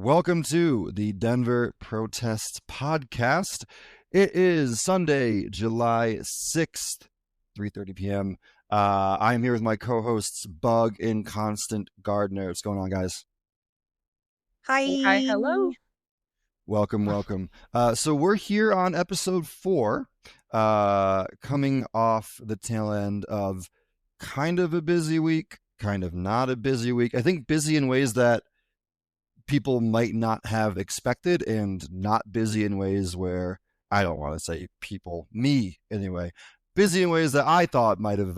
Welcome to the Denver Protests Podcast. It is Sunday, July 6th, 3:30 p.m. I am here with my co-hosts, Bug and Constant Gardner. What's going on, guys? Hi. Hi, hello. Welcome. So we're here on episode 4, coming off the tail end of kind of a busy week, kind of not a busy week. I think busy in ways that people might not have expected, and not busy in ways where, I don't want to say people, me anyway, busy in ways that I thought might have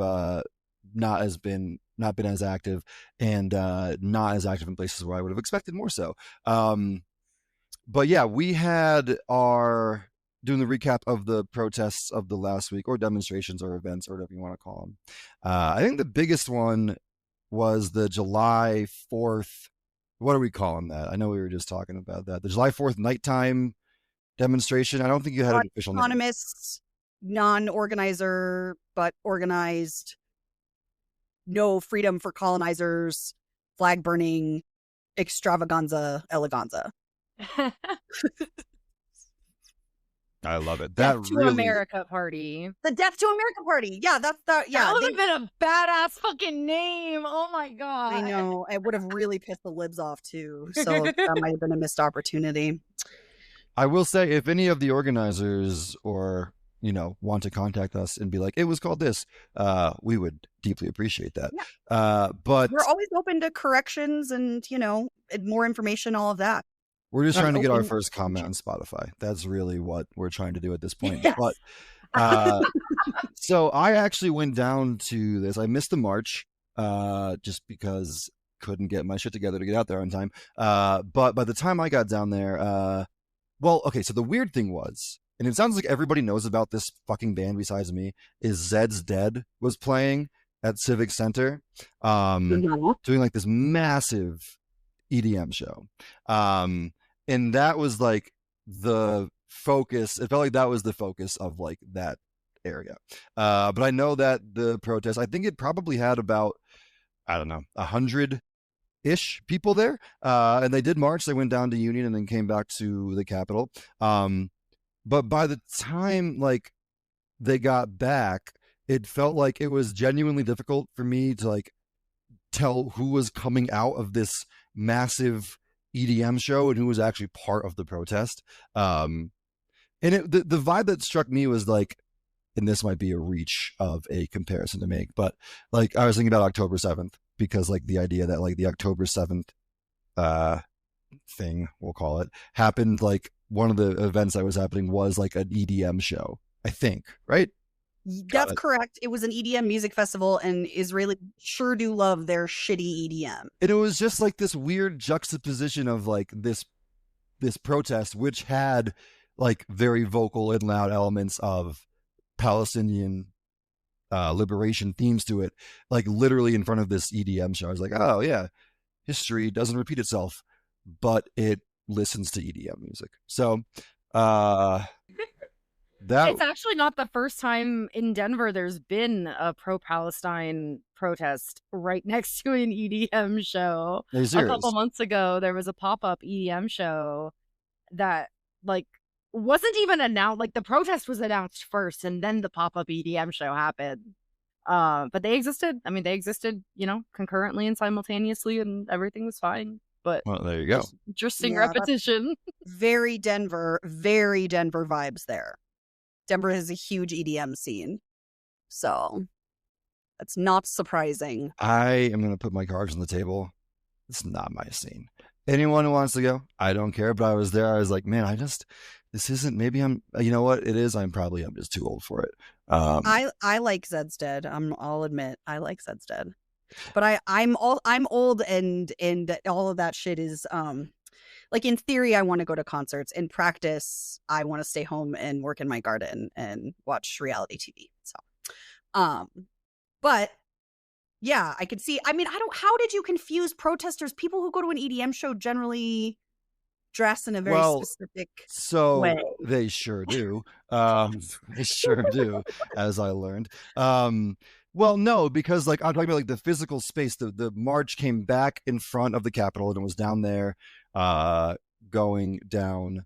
not been as active, and not as active in places where I would have expected more so. But yeah, we had our doing the recap of the protests of the last week, or demonstrations or events or whatever you want to call them. I think the biggest one was the July 4th. What are we calling that? I know we were just talking about that. The July 4th nighttime demonstration. I don't think you had an official name. Autonomous, non-organizer, but organized, no freedom for colonizers, flag burning, extravaganza, eleganza. I love it. Death to America party. The Death to America party. Yeah, that's that. Yeah, that would have been a badass fucking name. Oh my god. I know. It would have really pissed the libs off too. So that might have been a missed opportunity. I will say, if any of the organizers or want to contact us and be like, it was called this, we would deeply appreciate that. Yeah. But we're always open to corrections and more information, all of that. We're just trying to get our first comment on Spotify. That's really what we're trying to do at this point. Yes. But so I actually went down to this. I missed the march just because couldn't get my shit together to get out there on time. But by the time I got down there, so the weird thing was, and it sounds like everybody knows about this fucking band besides me, is Zed's Dead was playing at Civic Center, doing like this massive EDM show. And that was like the focus. It felt like that was the focus of like that area. But I know that the protest, I think it probably had about, 100-ish people there. And they did march. They went down to Union and then came back to the Capitol. But by the time like they got back, it felt like it was genuinely difficult for me to like tell who was coming out of this massive EDM show and who was actually part of the protest. And the vibe that struck me was like, and this might be a reach of a comparison to make, but like I was thinking about October 7th, because like the idea that like the October 7th thing, we'll call it, happened, like one of the events that was happening was like an EDM show, I think, right? That's correct. It was an EDM music festival, and Israelis sure do love their shitty EDM. And it was just like this weird juxtaposition of like this protest, which had like very vocal and loud elements of Palestinian liberation themes to it, like literally in front of this EDM show. I was like, oh yeah, history doesn't repeat itself, but it listens to EDM music. So it's actually not the first time in Denver there's been a pro-Palestine protest right next to an EDM show. A couple months ago, there was a pop-up EDM show that like wasn't even announced. Like the protest was announced first, and then the pop-up EDM show happened. But they existed. I mean, they existed, concurrently and simultaneously, and everything was fine. But well, there you go. Interesting repetition. Very Denver vibes there. Denver has a huge EDM scene, so that's not surprising. I am going to put my cards on the table. It's not my scene. Anyone who wants to go, I don't care. But I was there. I was like, man, this isn't. Maybe I'm. You know what? It is. I'm just too old for it. I like Zed's Dead. I'll admit I like Zed's Dead, but I'm old, and all of that shit is like, in theory, I want to go to concerts. In practice, I want to stay home and work in my garden and watch reality TV. So, but yeah, I could see. I mean, how did you confuse protesters? People who go to an EDM show generally dress in a very specific way. They sure do. They sure do, as I learned. Well, no, because like I'm talking about like the physical space. The march came back in front of the Capitol and it was down there, going down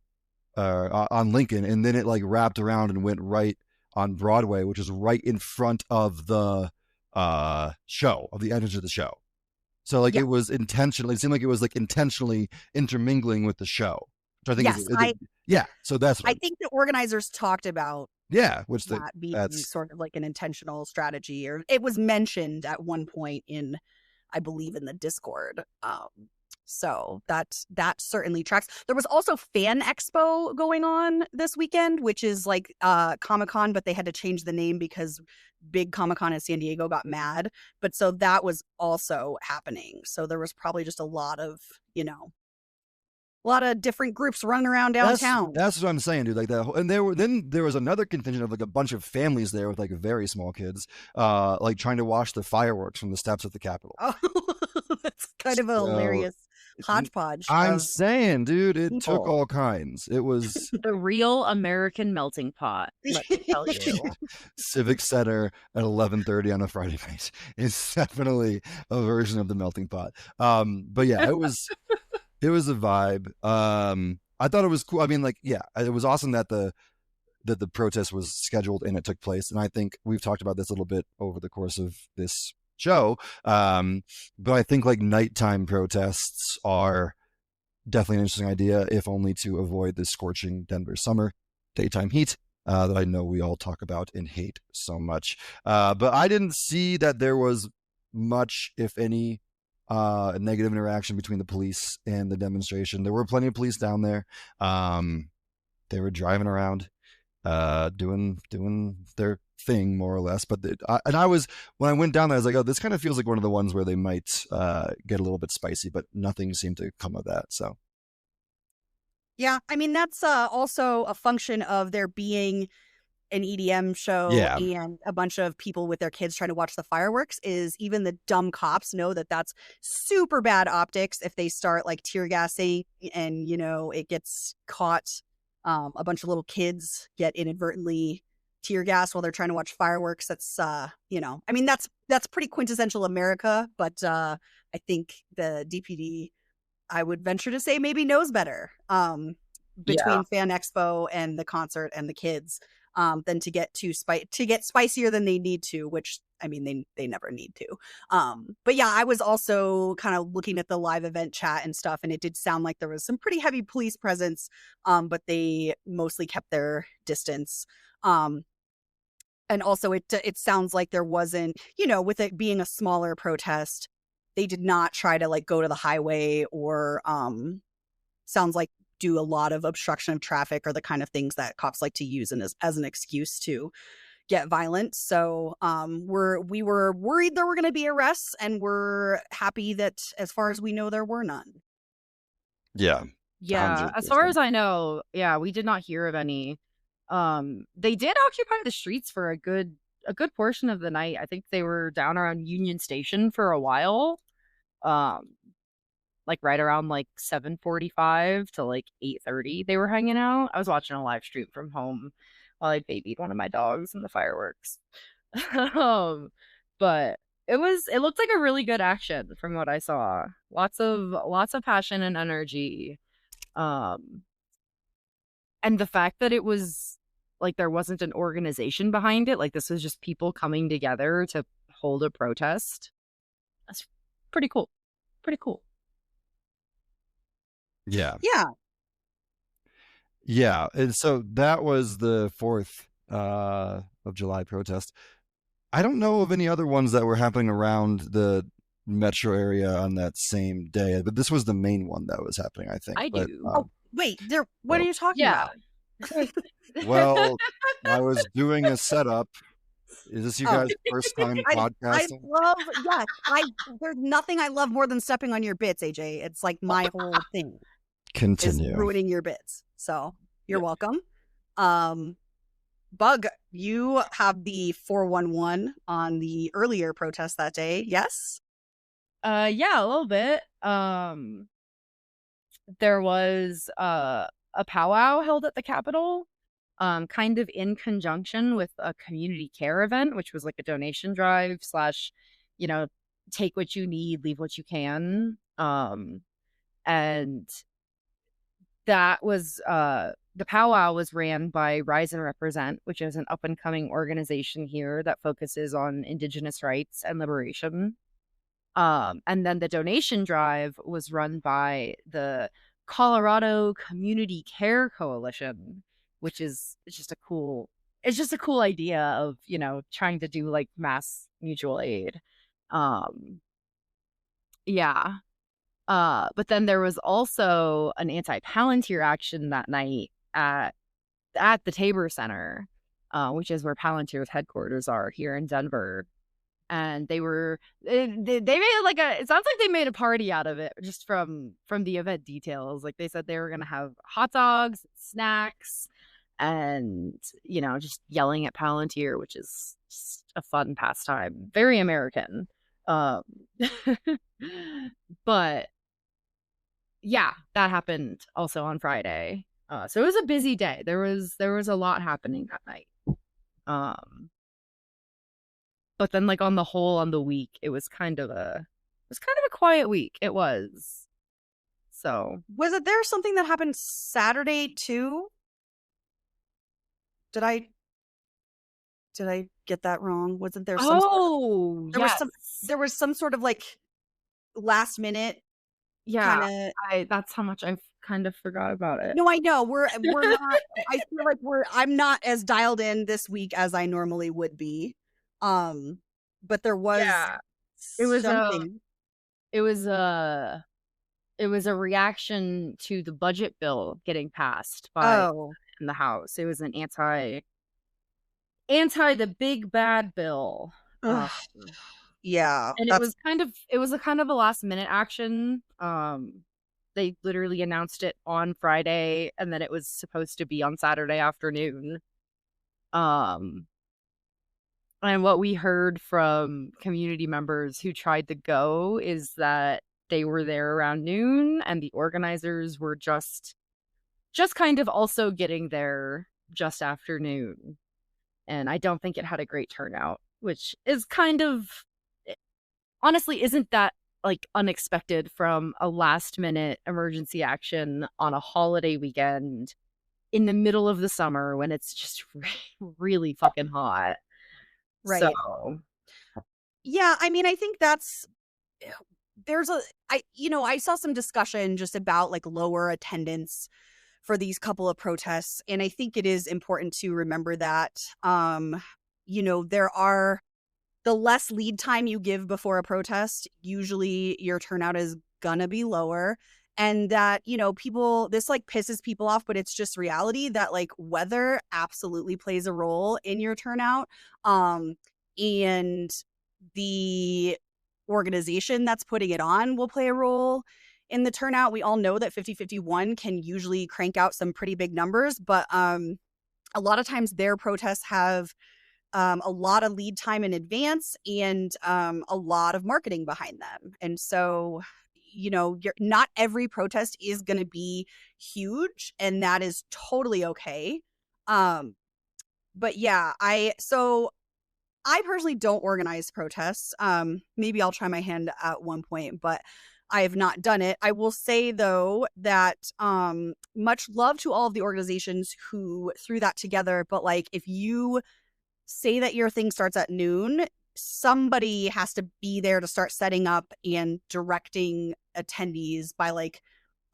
on Lincoln, and then it like wrapped around and went right on Broadway, which is right in front of the show, of the entrance of the show. So like it was intentionally. It seemed like it was like intentionally intermingling with the show, which I think yeah. So that's what I think the organizers talked about. Which that being sort of like an intentional strategy, or it was mentioned at one point in, I believe, in the Discord. So that certainly tracks. There was also Fan Expo going on this weekend, which is like Comic-Con, but they had to change the name because big Comic-Con in San Diego got mad. But so that was also happening. So there was probably just a lot of, a lot of different groups running around downtown. That's what I'm saying, dude. Like that, and there was another contingent of like a bunch of families there with like very small kids, like trying to watch the fireworks from the steps of the Capitol. Oh, that's kind of a hilarious hodgepodge. I'm saying, dude, it took all kinds. It was the real American melting pot. Let me tell you, Civic Center at 11:30 on a Friday night is definitely a version of the melting pot. But yeah, it was. It was a vibe. I thought it was cool. I mean, like, yeah, it was awesome that the protest was scheduled and it took place. And I think we've talked about this a little bit over the course of this show. But I think like nighttime protests are definitely an interesting idea, if only to avoid the scorching Denver summer daytime heat that I know we all talk about and hate so much. But I didn't see that there was much, if any, negative interaction between the police and the demonstration. There were plenty of police down there. They were driving around, doing their thing more or less. But when I went down there, I was like, oh, this kind of feels like one of the ones where they might get a little bit spicy, but nothing seemed to come of that. So yeah, I mean that's also a function of there being an EDM show and a bunch of people with their kids trying to watch the fireworks. Is even the dumb cops know that that's super bad optics if they start like tear gassing and it gets caught. A bunch of little kids get inadvertently tear gas while they're trying to watch fireworks. That's I mean that's pretty quintessential America, but I think the DPD, I would venture to say, maybe knows better between Fan Expo and the concert and the kids. Than to get spicier than they need to, which I mean they never need to. But yeah, I was also kind of looking at the live event chat and stuff, and it did sound like there was some pretty heavy police presence, but they mostly kept their distance. And also it sounds like there wasn't, with it being a smaller protest, they did not try to like go to the highway or sounds like do a lot of obstruction of traffic or the kind of things that cops like to use as an excuse to get violent. So we were worried there were going to be arrests, and we're happy that as far as we know there were none. Yeah. 100%. As far as I know, we did not hear of any. They did occupy the streets for a good portion of the night. I think they were down around Union Station for a while. Like right around like 7:45 to like 8:30 they were hanging out. I was watching a live stream from home while I babied one of my dogs in the fireworks. But it looked like a really good action from what I saw. Lots of passion and energy. And the fact that it was like there wasn't an organization behind it, like this was just people coming together to hold a protest. That's pretty cool. Pretty cool. Yeah. Yeah. Yeah. And so that was the 4th of July protest. I don't know of any other ones that were happening around the metro area on that same day, but this was the main one that was happening, I think. I do. Wait, what are you talking about? Well, I was doing a setup. Is this you guys' first time podcasting? There's nothing I love more than stepping on your bits, AJ. It's like my whole thing. Continue. Is ruining your bits. So you're welcome. Bug, you have the 411 on the earlier protest that day, yes? Yeah, a little bit. There was a powwow held at the Capitol kind of in conjunction with a community care event, which was like a donation drive / take what you need, leave what you can. And that was the powwow was ran by Rise and Represent, which is an up and coming organization here that focuses on Indigenous rights and liberation. And then the donation drive was run by the Colorado Community Care Coalition, which is it's just a cool idea of, trying to do like mass mutual aid. Yeah. But then there was also an anti-Palantir action that night at the Tabor Center, which is where Palantir's headquarters are here in Denver. And they made it sounds like they made a party out of it just from the event details. Like they said they were gonna have hot dogs, snacks, and just yelling at Palantir, which is just a fun pastime, very American. But yeah, that happened also on Friday. So it was a busy day. There was a lot happening that night. But then like on the whole, on the week, it was kind of a quiet week. It was. So was it there something that happened Saturday too? Did I get that wrong? Wasn't there some there was some sort of like last minute that's how much I've kind of forgot about it. No, I know. We're not I feel like I'm not as dialed in this week as I normally would be. But there was something. It was a reaction to the budget bill getting passed by in the House. It was an anti the big bad bill. Yeah. And it was a kind of a last minute action. They literally announced it on Friday and then it was supposed to be on Saturday afternoon. And what we heard from community members who tried to go is that they were there around noon and the organizers were just kind of also getting there just after noon. And I don't think it had a great turnout, which is kind of honestly isn't that like unexpected from a last minute emergency action on a holiday weekend in the middle of the summer when it's just really fucking hot. Right. So, yeah, I mean, I think I saw some discussion just about like lower attendance for these couple of protests. And I think it is important to remember that, there are the less lead time you give before a protest, usually your turnout is gonna be lower. And that, people, this like pisses people off, but it's just reality that like weather absolutely plays a role in your turnout. And the organization that's putting it on will play a role in the turnout. We all know that 5051 can usually crank out some pretty big numbers, but a lot of times their protests have a lot of lead time in advance and a lot of marketing behind them. And so, not every protest is going to be huge, and that is totally okay. But yeah, I personally don't organize protests. Maybe I'll try my hand at one point, but I have not done it. I will say though that much love to all of the organizations who threw that together. But like, if you say that your thing starts at noon, somebody has to be there to start setting up and directing attendees by like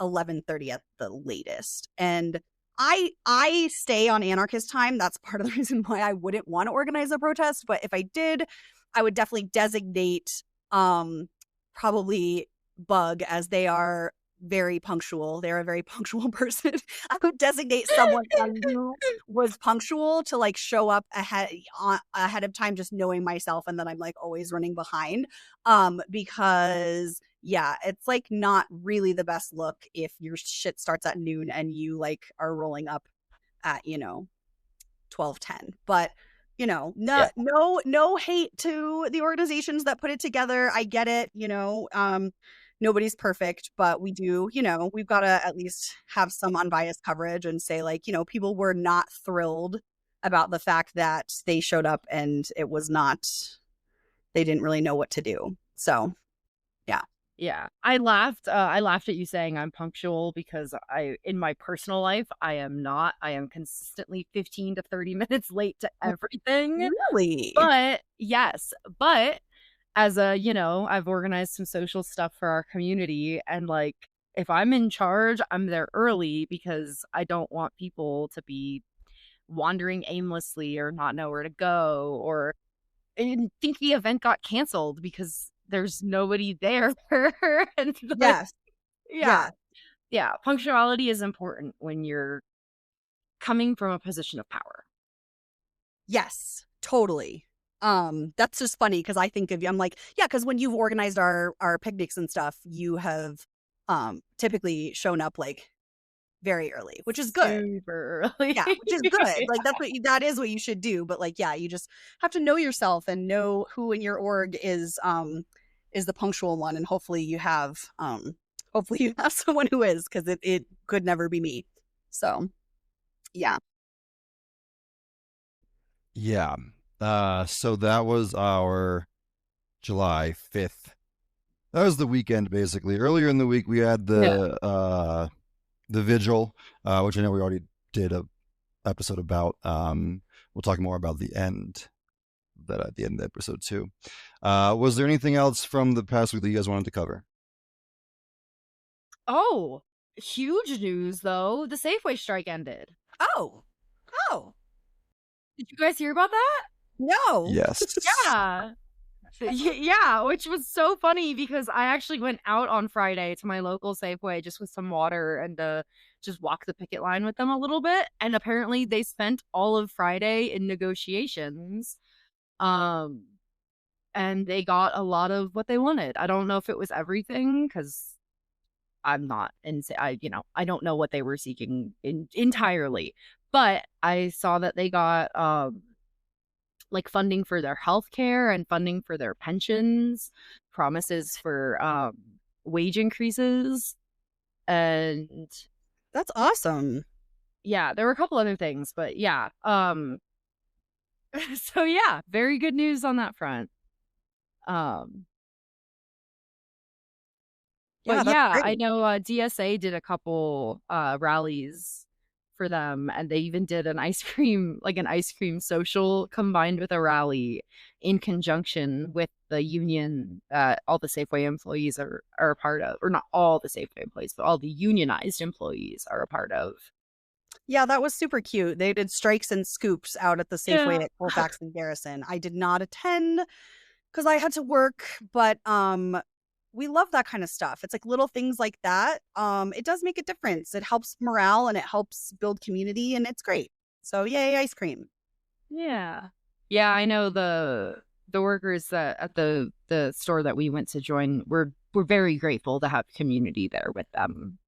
11:30 at the latest. And I stay on anarchist time. That's part of the reason why I wouldn't want to organize a protest. But if I did, I would definitely designate probably Bug, as they are very punctual. They're a very punctual person. I would designate someone who was punctual to like show up ahead of time, just knowing myself, and then I'm like always running behind. Because yeah, it's like not really the best look if your shit starts at noon and you like are rolling up at 12:10. But no hate to the organizations that put it together. I get it. nobody's perfect, but we do, we've got to at least have some unbiased coverage and say, like, people were not thrilled about the fact that they showed up and it was not, they didn't really know what to do. So, yeah. Yeah, I laughed at you saying I'm punctual because in my personal life, I am not. I am consistently 15 to 30 minutes late to everything. Really? But as I've organized some social stuff for our community, and like, if I'm in charge, I'm there early because I don't want people to be wandering aimlessly or not know where to go, or think the event got canceled because there's nobody there. And Yes. Yeah. Punctuality is important when you're coming from a position of power. Yes, totally. That's just funny because I think of you. I'm like, yeah, because when you've organized our picnics and stuff, you have typically shown up like very early, which is good. Super early. Yeah, which is good. Like that is what you should do. But like, yeah, you just have to know yourself and know who in your org is the punctual one, and hopefully you have someone who is, because it could never be me. So, yeah. Yeah. So that was our July 5th. That was the weekend, basically. Earlier in the week, we had the vigil, which I know we already did a episode about. We'll talk more about the end at the end of the episode too. Was there anything else from the past week that you guys wanted to cover? Oh, huge news though. The Safeway strike ended. Oh. Did you guys hear about that? No. Yes. Yeah, which was so funny because I actually went out on Friday to my local Safeway just with some water and just walk the picket line with them a little bit. And apparently they spent all of Friday in negotiations. And they got a lot of what they wanted. I don't know if it was everything because I'm not, and I don't know what they were seeking entirely. But I saw that they got like funding for their health care and funding for their pensions, promises for wage increases, and that's awesome. Yeah, there were a couple other things, but yeah. So yeah, very good news on that front. But yeah, I know DSA did a couple rallies for them, and they even did an ice cream social combined with a rally in conjunction with the union all the Safeway employees are a part of, or not all the Safeway employees, but all the unionized employees are a part of. Yeah, that was super cute. They did strikes and scoops out at the Safeway at Colfax and Garrison. I did not attend because I had to work, but we love that kind of stuff. It's like little things like that. It does make a difference. It helps morale and it helps build community, and it's great. So yay, ice cream. Yeah. I know the workers at the store that we went to join were very grateful to have community there with them.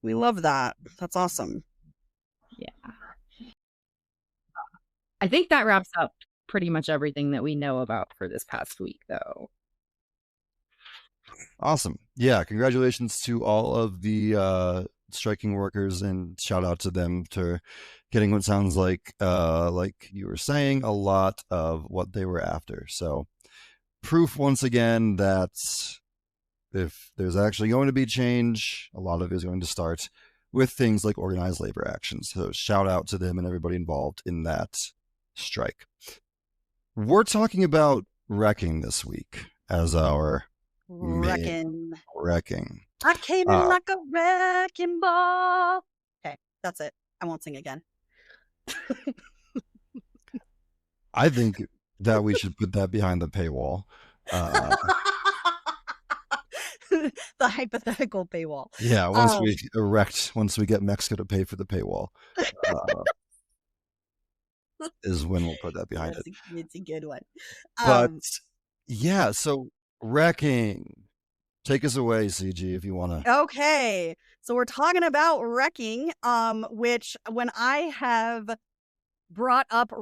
We love that. That's awesome. Yeah. I think that wraps up pretty much everything that we know about for this past week, though. Awesome. Yeah, congratulations to all of the striking workers, and shout out to them for getting what sounds like you were saying, a lot of what they were after. So proof once again that if there's actually going to be change, a lot of it is going to start with things like organized labor actions. So shout out to them and everybody involved in that strike. We're talking about wrecking this week as our wrecking. I came in like a wrecking ball. Okay, that's it. I won't sing again. I think that we should put that behind the paywall. The hypothetical paywall. Yeah, once we get Mexico to pay for the paywall, is when we'll put that behind it. It's a good one. But yeah, so wrecking. Take us away, CG, if you want to. Okay, so we're talking about wrecking, which when I brought up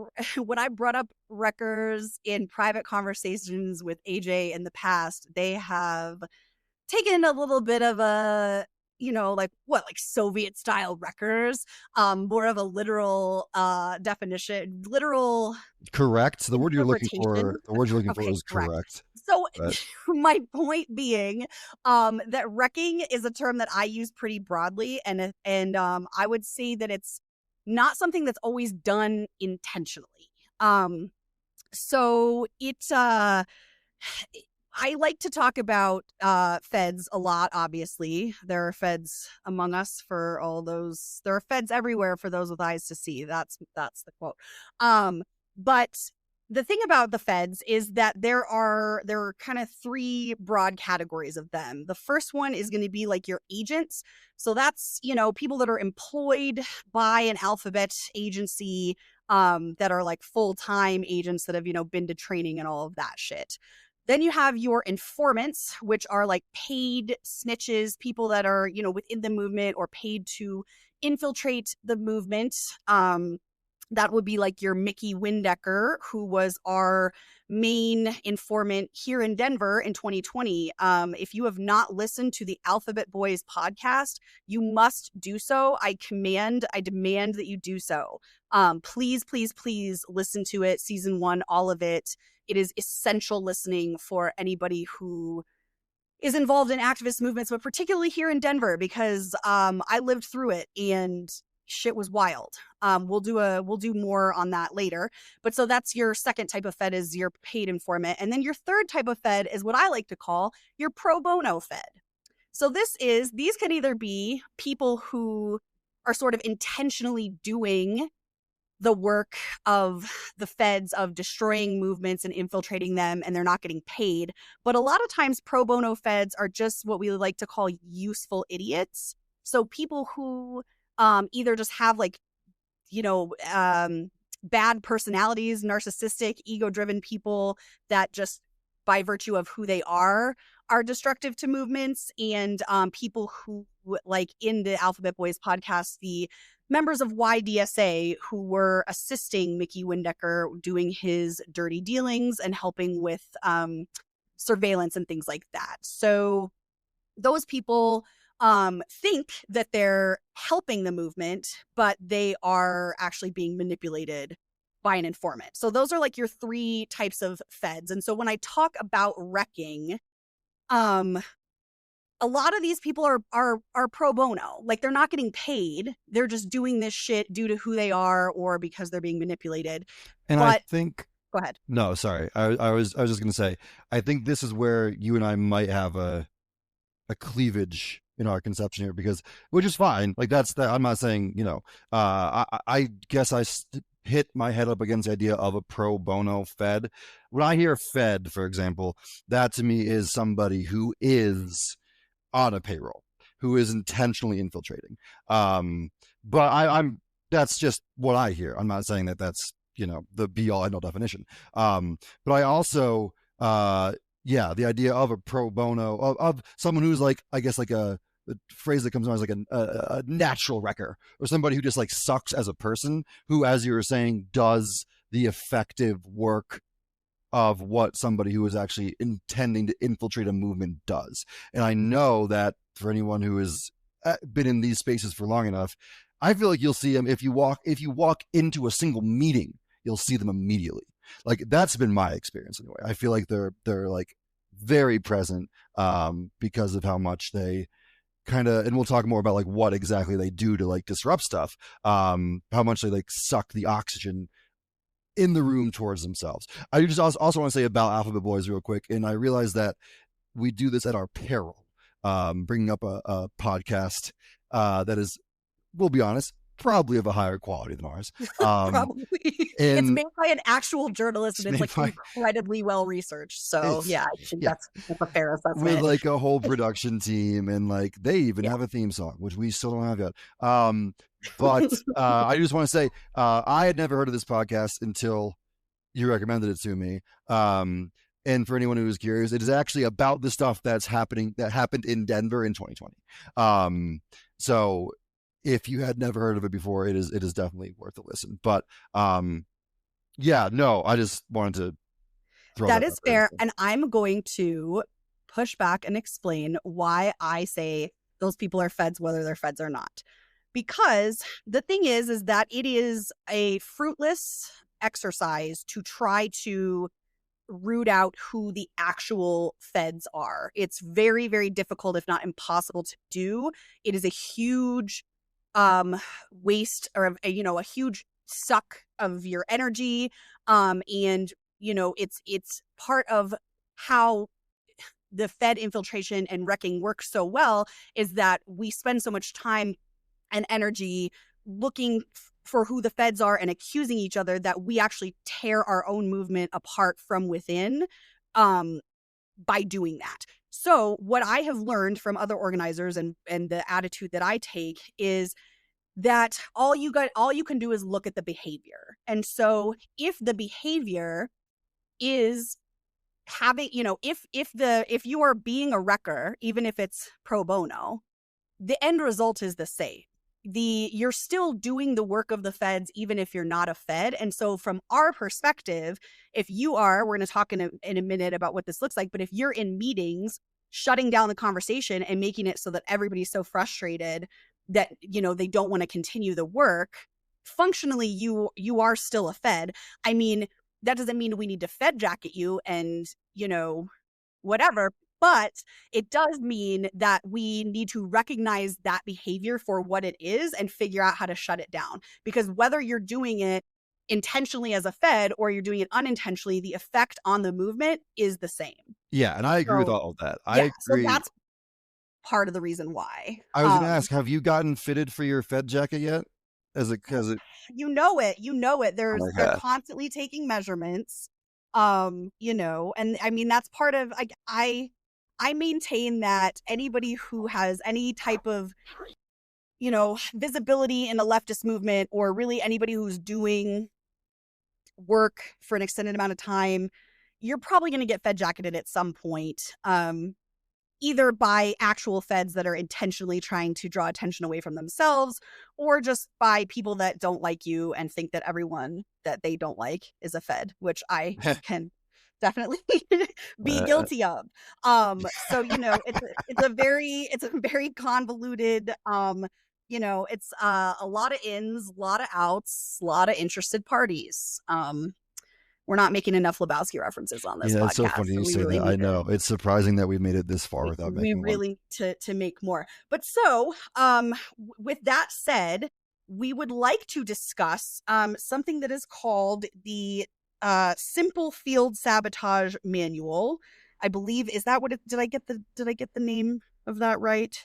wreckers in private conversations with AJ in the past, they have taken a little bit of a, like Soviet style wreckers, more of a literal definition, literal. Correct. The word you're looking Okay, for is correct. So my point being that wrecking is a term that I use pretty broadly, and I would say that it's not something that's always done intentionally. So it's I like to talk about feds a lot, obviously. There are feds among us for all those. There are feds everywhere for those with eyes to see. That's the quote. But the thing about the feds is that there are kind of three broad categories of them. The first one is going to be like your agents. So that's, people that are employed by an alphabet agency, that are like full-time agents that have, been to training and all of that shit. Then you have your informants, which are like paid snitches, people that are, within the movement or paid to infiltrate the movement. That would be like your Mickey Windecker, who was our main informant here in Denver in 2020. If you have not listened to the Alphabet Boys podcast, you must do so. I demand that you do so. Please, please, please listen to it. Season 1, all of it. It is essential listening for anybody who is involved in activist movements, but particularly here in Denver, because I lived through it and shit was wild. We'll do more on that later. But so that's your second type of fed, is your paid informant. And then your third type of fed is what I like to call your pro bono fed. So these can either be people who are sort of intentionally doing the work of the feds of destroying movements and infiltrating them, and they're not getting paid. But a lot of times pro bono feds are just what we like to call useful idiots. So people who either just have bad personalities, narcissistic, ego-driven people that just by virtue of who they are destructive to movements, and people who, like in the Alphabet Boys podcast, the members of YDSA who were assisting Mickey Windecker doing his dirty dealings and helping with surveillance and things like that. So those people think that they're helping the movement, but they are actually being manipulated by an informant. So those are like your three types of feds. And so when I talk about wrecking, a lot of these people are pro bono. Like, they're not getting paid. They're just doing this shit due to who they are or because they're being manipulated. And I think... Go ahead. No, sorry. I was just going to say, I think this is where you and I might have a cleavage in our conception here, because, which is fine. Like, that's that. I'm not saying, I guess I hit my head up against the idea of a pro bono fed. When I hear fed, for example, that to me is somebody who is on a payroll, who is intentionally infiltrating. But I'm that's just what I hear. I'm not saying that that's, the be all end all definition. But I also, the idea of a pro bono, of someone who's like, I guess like the phrase that comes on is like a natural wrecker, or somebody who just like sucks as a person, who, as you were saying, does the effective work of what somebody who is actually intending to infiltrate a movement does. And I know that for anyone who has been in these spaces for long enough, I feel like you'll see them if you walk into a single meeting, you'll see them immediately. Like, that's been my experience anyway. I feel like they're like very present because of how much they kind of, and we'll talk more about like what exactly they do to like disrupt stuff, how much they like suck the oxygen in the room towards themselves. I just also want to say about Alphabet Boys real quick, and I realize that we do this at our peril, bringing up a podcast that is, we'll be honest, probably of a higher quality than ours. Probably. It's made by an actual journalist, and it's like incredibly well reased. So I think that's a fair assessment. With like a whole production team, and like they even have a theme song, which we still don't have yet. But I just want to say, I had never heard of this podcast until you recommended it to me. And for anyone who is curious, it is actually about the stuff that happened in Denver in 2020. So if you had never heard of it before, it is definitely worth a listen. But I just wanted to throw that is fair. And I'm going to push back and explain why I say those people are feds, whether they're feds or not. Because the thing is that it is a fruitless exercise to try to root out who the actual feds are. It's very, very difficult, if not impossible to do. It is a huge waste, or a huge suck of your energy. And it's part of how the Fed infiltration and wrecking works so well, is that we spend so much time and energy looking for who the feds are and accusing each other that we actually tear our own movement apart from within by doing that. So what I have learned from other organizers and the attitude that I take is that all you can do is look at the behavior. And so if the behavior is having, if you are being a wrecker, even if it's pro bono, the end result is the same. You're still doing the work of the feds, even if you're not a fed. And so from our perspective, if you are, we're going to talk in a minute about what this looks like, but if you're in meetings shutting down the conversation and making it so that everybody's so frustrated that, they don't want to continue the work, functionally, you are still a fed. I mean, that doesn't mean we need to fed jacket you and, whatever. But it does mean that we need to recognize that behavior for what it is and figure out how to shut it down. Because whether you're doing it intentionally as a fed or you're doing it unintentionally, the effect on the movement is the same. Yeah, and I agree with all of that. I agree. So that's part of the reason why. I was going to ask, have you gotten fitted for your Fed jacket yet? You know it. They're constantly taking measurements. And I mean, that's part of, I maintain that anybody who has any type of, visibility in the leftist movement, or really anybody who's doing work for an extended amount of time, you're probably going to get fed jacketed at some point, either by actual feds that are intentionally trying to draw attention away from themselves, or just by people that don't like you and think that everyone that they don't like is a fed, which I can definitely be guilty of. So it's a very convoluted, it's a lot of ins, a lot of outs, a lot of interested parties. We're not making enough Lebowski references on this podcast. It's so funny you say that. I know. It's surprising that we made it this far without making one. We really need to make more. But so, with that said, we would like to discuss something that is called the Simple Field Sabotage Manual. I believe, is that what it, did I get the name of that right?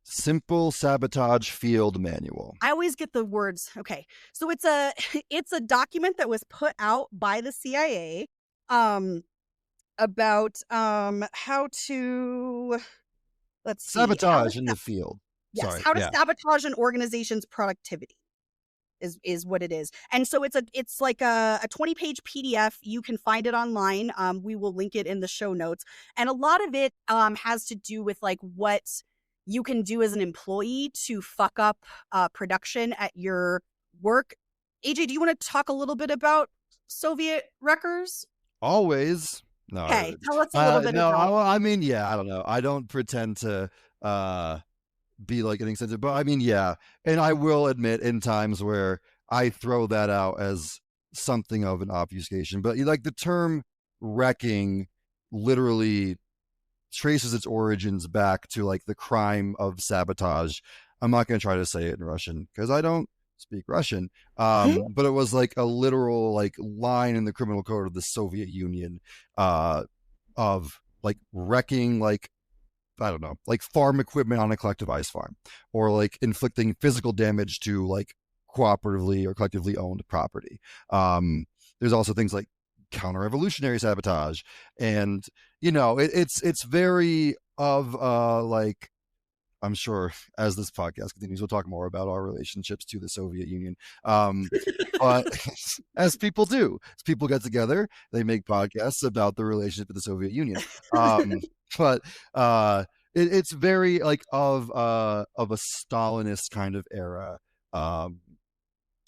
Simple Sabotage Field Manual. I always get the words. Okay. So it's a document that was put out by the CIA about how to sabotage in the field. Yes, Sorry. How to sabotage an organization's productivity is what it is. And so it's like a 20-page PDF. You can find it online. We will link it in the show notes. And a lot of it has to do with like what you can do as an employee to fuck up production at your work. AJ, do you want to talk a little bit about Soviet wreckers? Always. No. Okay, tell us a little bit about I mean, yeah, I don't know. I don't pretend to be like getting sensitive, but I mean, yeah. And I will admit in times where I throw that out as something of an obfuscation, but like the term wrecking literally traces its origins back to like the crime of sabotage. I'm not going to try to say it in Russian because I don't speak Russision. But it was like a literal like line in the criminal code of the Soviet Union of like wrecking like, I don't know, like farm equipment on a collectivized farm, or like inflicting physical damage to like cooperatively or collectively owned property. There's also things like counter-revolutionary sabotage, and it's very of like, I'm sure as this podcast continues, we'll talk more about our relationships to the Soviet Union. But as people do, as people get together, they make podcasts about the relationship with the Soviet Union. But it's very like of a Stalinist kind of era,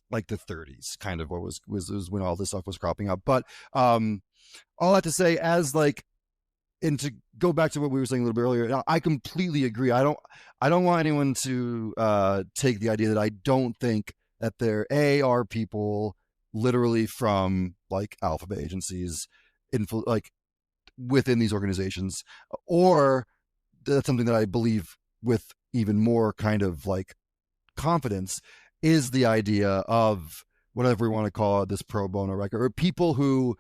like the 30s, kind of what was when all this stuff was cropping up. But all that to say, as like and to go back to what we were saying a little bit earlier, I completely agree. I don't want anyone to take the idea that I don't think that there are people literally from like alphabet agencies like within these organizations, or that's something that I believe with even more kind of like confidence, is the idea of whatever we want to call it, this pro bono record, or people who,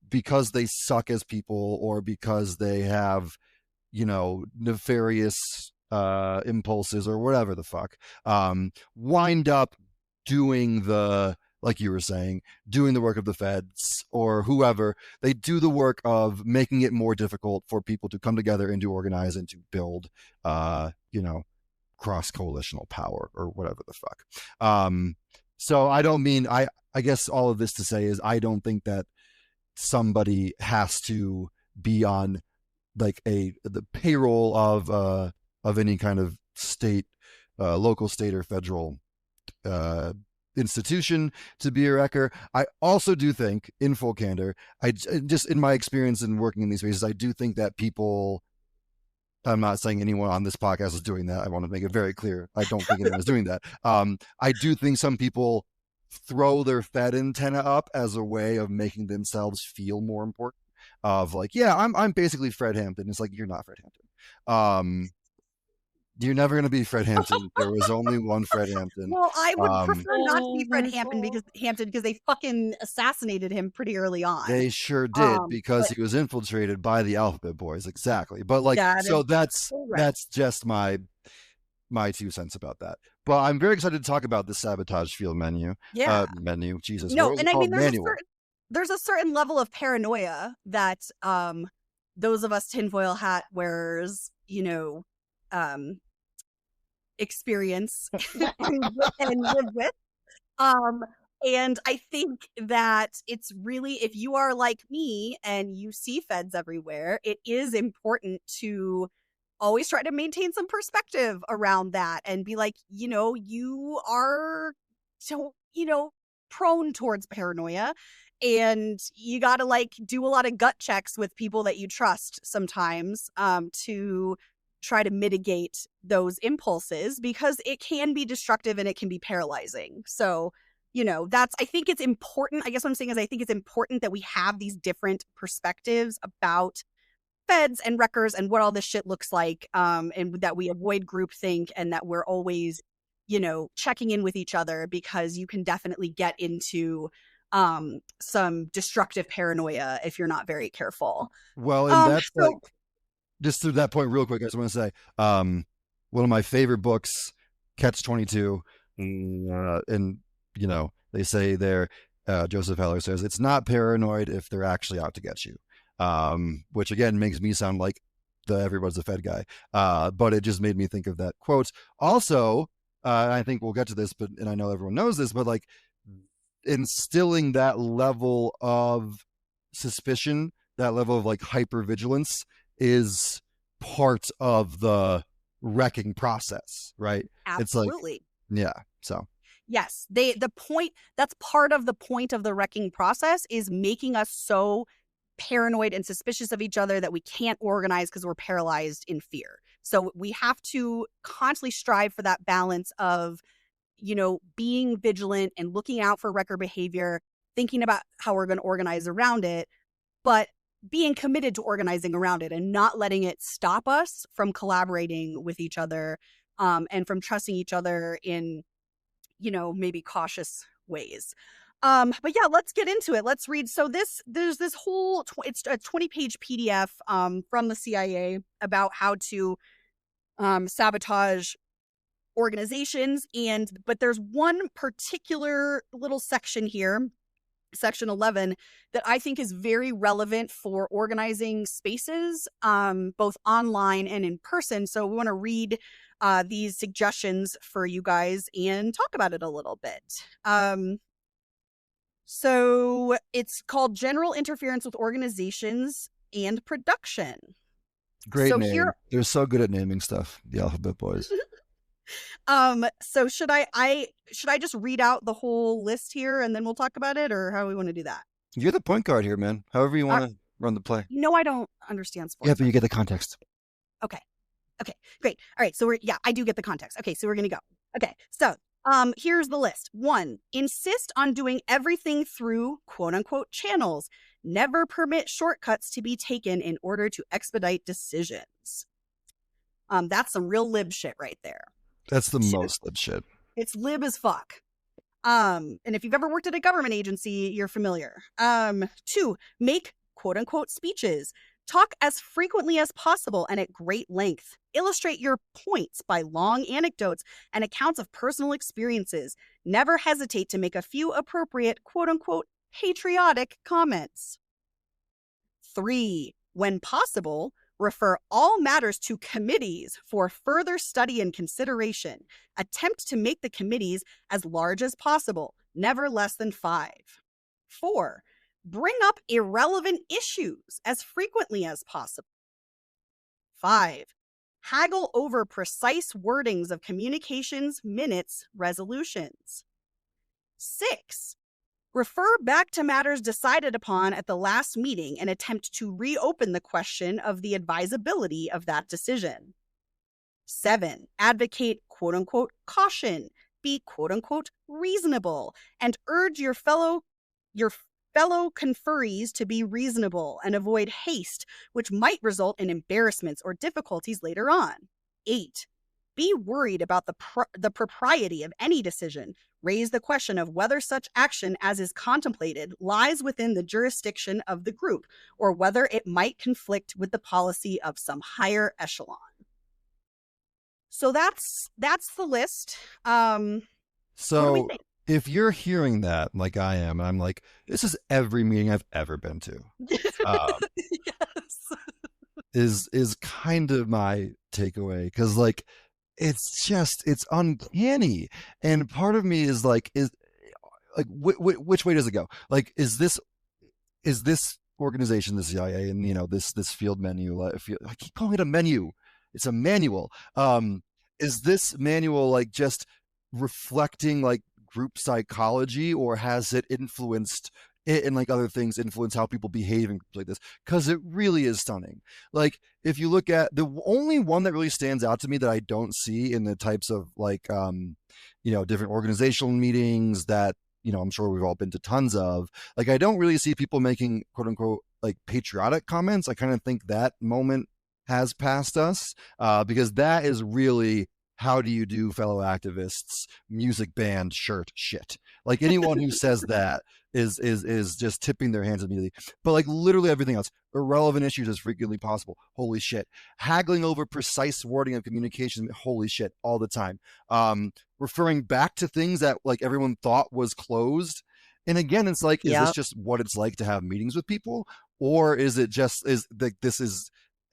because they suck as people or because they have, nefarious impulses or whatever the fuck, wind up doing like you were saying, doing the work of the feds or whoever. They do the work of making it more difficult for people to come together and to organize and to build, cross coalitional power or whatever the fuck. So I don't mean, I guess all of this to say is I don't think that somebody has to be on like the payroll of any kind of state, local, state, or federal institution to be a wrecker. I also do think, in full candor, I just, in my experience in working in these spaces, I do think that people, I'm not saying anyone on this podcast is doing that. I want to make it very clear. I don't think anyone is doing that. I do think some people throw their Fed antenna up as a way of making themselves feel more important. Of like, yeah, I'm basically Fred Hampton. It's like, you're not Fred Hampton. You're never going to be Fred Hampton. There was only one Fred Hampton. Well, I would prefer not to be Fred Hampton because they fucking assassinated him pretty early on. They sure did, because he was infiltrated by the Alphabet Boys. Exactly. But like, so that's just my 2 cents about that. But I'm very excited to talk about the Sabotage Field Menu. Yeah. Menu. Jesus. No, and I mean, there's a certain level of paranoia that those of us tinfoil hat wearers, experience and live with. And I think that it's really, if you are like me and you see feds everywhere, it is important to always try to maintain some perspective around that and be like, you are so, prone towards paranoia, and you got to like do a lot of gut checks with people that you trust sometimes to try to mitigate those impulses, because it can be destructive and it can be paralyzing. So, I think it's important. I guess what I'm saying is I think it's important that we have these different perspectives about feds and wreckers and what all this shit looks like, and that we avoid groupthink, and that we're always, checking in with each other, because you can definitely get into some destructive paranoia if you're not very careful. Well, and that's like, just to that point real quick, I just want to say, one of my favorite books, Catch-22, and they say there, Joseph Heller says, it's not paranoid if they're actually out to get you, which again makes me sound like everybody's a Fed guy, but it just made me think of that quote. Also, I think we'll get to this, and I know everyone knows this, but like instilling that level of suspicion, that level of like hypervigilance, is part of the wrecking process, right? Absolutely. It's like, yeah. So yes, that's part of the point of the wrecking process, is making us so paranoid and suspicious of each other that we can't organize because we're paralyzed in fear. So we have to constantly strive for that balance of, being vigilant and looking out for wrecker behavior, thinking about how we're going to organize around it, but being committed to organizing around it and not letting it stop us from collaborating with each other, and from trusting each other in, maybe cautious ways. But yeah, let's get into it. Let's read. So there's this whole, it's a 20-page PDF from the CIA about how to sabotage organizations. But there's one particular little section here, Section 11, that I think is very relevant for organizing spaces, both online and in person. So we want to read these suggestions for you guys and talk about it a little bit. So it's called General Interference with Organizations and Production. Great name. They're so good at naming stuff, the Alphabet Boys. So should I just read out the whole list here and then we'll talk about it, or how do we want to do that? You're the point guard here, man. However you want to Run the play. No, I don't understand sports. Yeah, but you get the context. Okay, great. All right, so I do get the context. Okay, so we're going to go. Okay, so here's the list. 1, insist on doing everything through quote unquote channels. Never permit shortcuts to be taken in order to expedite decisions. That's some real lib shit right there. That's the most lib shit. It's lib as fuck. And if you've ever worked at a government agency, you're familiar. 2, make quote unquote speeches. Talk as frequently as possible and at great length. Illustrate your points by long anecdotes and accounts of personal experiences. Never hesitate to make a few appropriate quote unquote patriotic comments. 3, when possible, refer all matters to committees for further study and consideration. Attempt to make the committees as large as possible, never less than 5. 4, bring up irrelevant issues as frequently as possible. 5, haggle over precise wordings of communications, minutes, resolutions. 6, refer back to matters decided upon at the last meeting and attempt to reopen the question of the advisability of that decision. 7, advocate quote unquote caution, be quote unquote reasonable, and urge your fellow conferees to be reasonable and avoid haste, which might result in embarrassments or difficulties later on. 8, be worried about the propriety of any decision. Raise the question of whether such action as is contemplated lies within the jurisdiction of the group or whether it might conflict with the policy of some higher echelon. So that's the list. So if you're hearing that like I am, and I'm like, this is every meeting I've ever been to. Yes. Is kind of my takeaway, because like it's uncanny, and part of me is like which way does it go? Like, is this organization, the CIA, and this field menu, I keep calling it a menu, it's a manual, is this manual like just reflecting like group psychology, or has it influenced it and like other things influence how people behave in groups like this? Because it really is stunning. Like, if you look at the only one that really stands out to me that I don't see in the types of like different organizational meetings that I'm sure we've all been to tons of, like, I don't really see people making quote unquote like patriotic comments. I kind of think that moment has passed us, because that is really, how do you do, fellow activists, music band shirt shit. Like, anyone who says that is just tipping their hands immediately. But like literally everything else, irrelevant issues as frequently possible, holy shit. Haggling over precise wording of communication, holy shit, all the time. Referring back to things that like everyone thought was closed. And again, it's like, is this just what it's like to have meetings with people? Or is it just,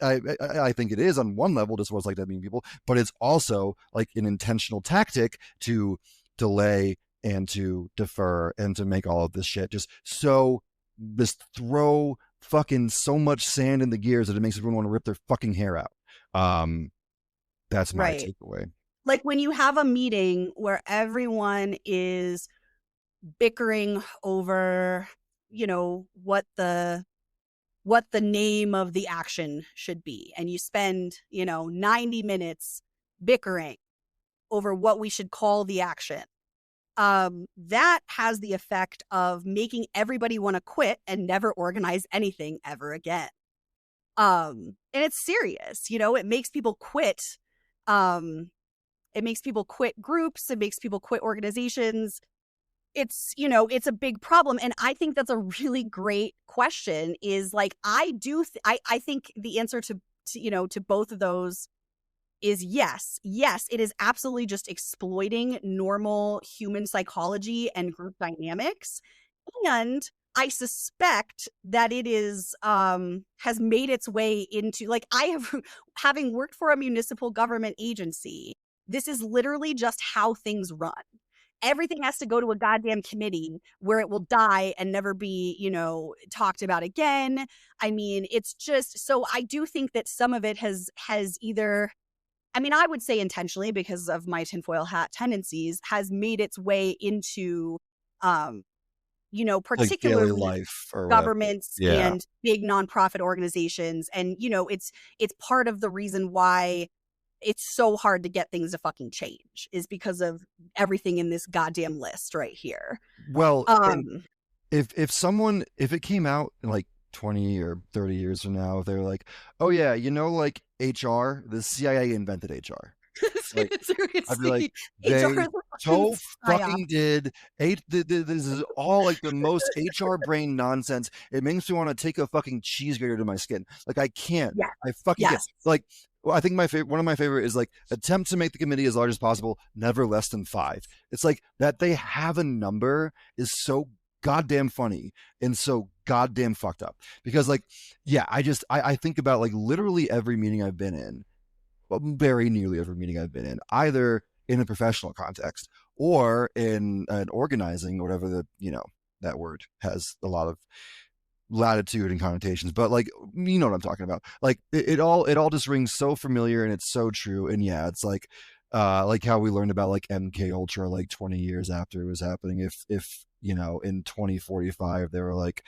I think it is on one level just what it's like to meet people, but it's also like an intentional tactic to delay and to defer and to make all of this shit just throw fucking so much sand in the gears that it makes everyone want to rip their fucking hair out. That's my takeaway. Like, when you have a meeting where everyone is bickering over, what the name of the action should be, and you spend 90 minutes bickering over what we should call the action, that has the effect of making everybody want to quit and never organize anything ever again. And it's serious. It makes people quit. It makes people quit groups. It makes people quit organizations. It's, it's a big problem. And I think that's a really great question, is like, I think the answer to both of those is yes. Yes, it is absolutely just exploiting normal human psychology and group dynamics. And I suspect that it is, has made its way into, like, having worked for a municipal government agency, this is literally just how things run. Everything has to go to a goddamn committee where it will die and never be, talked about again. I mean, it's just, so I do think that some of it has either, I would say intentionally, because of my tinfoil hat tendencies, has made its way into like daily particularly life or governments whatever. and big nonprofit organizations. And, it's part of the reason why it's so hard to get things to fucking change is because of everything in this goddamn list right here. Well, if it came out like 20 or 30 years from now, they're like, oh yeah, like HR, the CIA invented HR. Like, I'd be like, they so fucking did. This is all like the most HR brain nonsense. It makes me want to take a fucking cheese grater to my skin. Like, I can't. Yeah. I fucking Yes. can't. Like, well, I think one of my favorite is like, attempt to make the committee as large as possible, never less than 5. It's like that they have a number is so goddamn funny and so goddamn fucked up. Because like, yeah, I think about like literally every meeting I've been in, very nearly every meeting I've been in, either in a professional context or in an organizing, whatever that word has a lot of latitude and connotations, but like, you know what I'm talking about. Like it all just rings so familiar and it's so true. And yeah, it's like how we learned about like MK Ultra like 20 years after it was happening. If in 2045 they were like,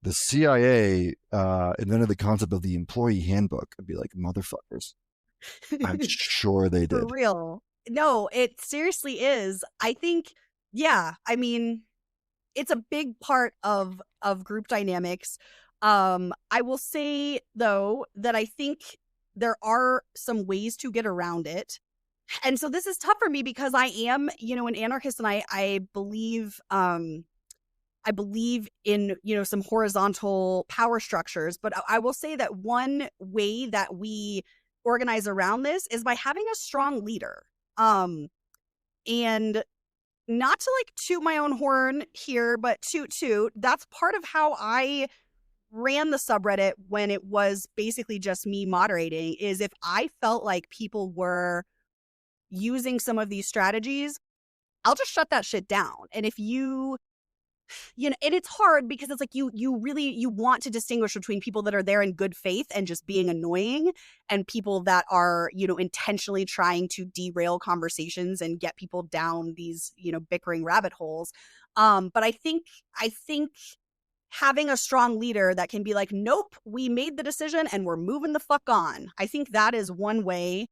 the CIA invented the concept of the employee handbook, I'd be like, motherfuckers. I'm sure they did. For real. No, it seriously is. I think, yeah, I mean, it's a big part of group dynamics. I will say, though, that I think there are some ways to get around it. And so this is tough for me because I am, an anarchist, and I believe in, some horizontal power structures. But I will say that one way that we organize around this is by having a strong leader. And not to like toot my own horn here, but toot. That's part of how I ran the subreddit when it was basically just me moderating, is if I felt like people were using some of these strategies, I'll just shut that shit down. And if and it's hard because it's like you really want to distinguish between people that are there in good faith and just being annoying, and people that are, intentionally trying to derail conversations and get people down these, bickering rabbit holes. But I think having a strong leader that can be like, nope, we made the decision and we're moving the fuck on. I think that is one way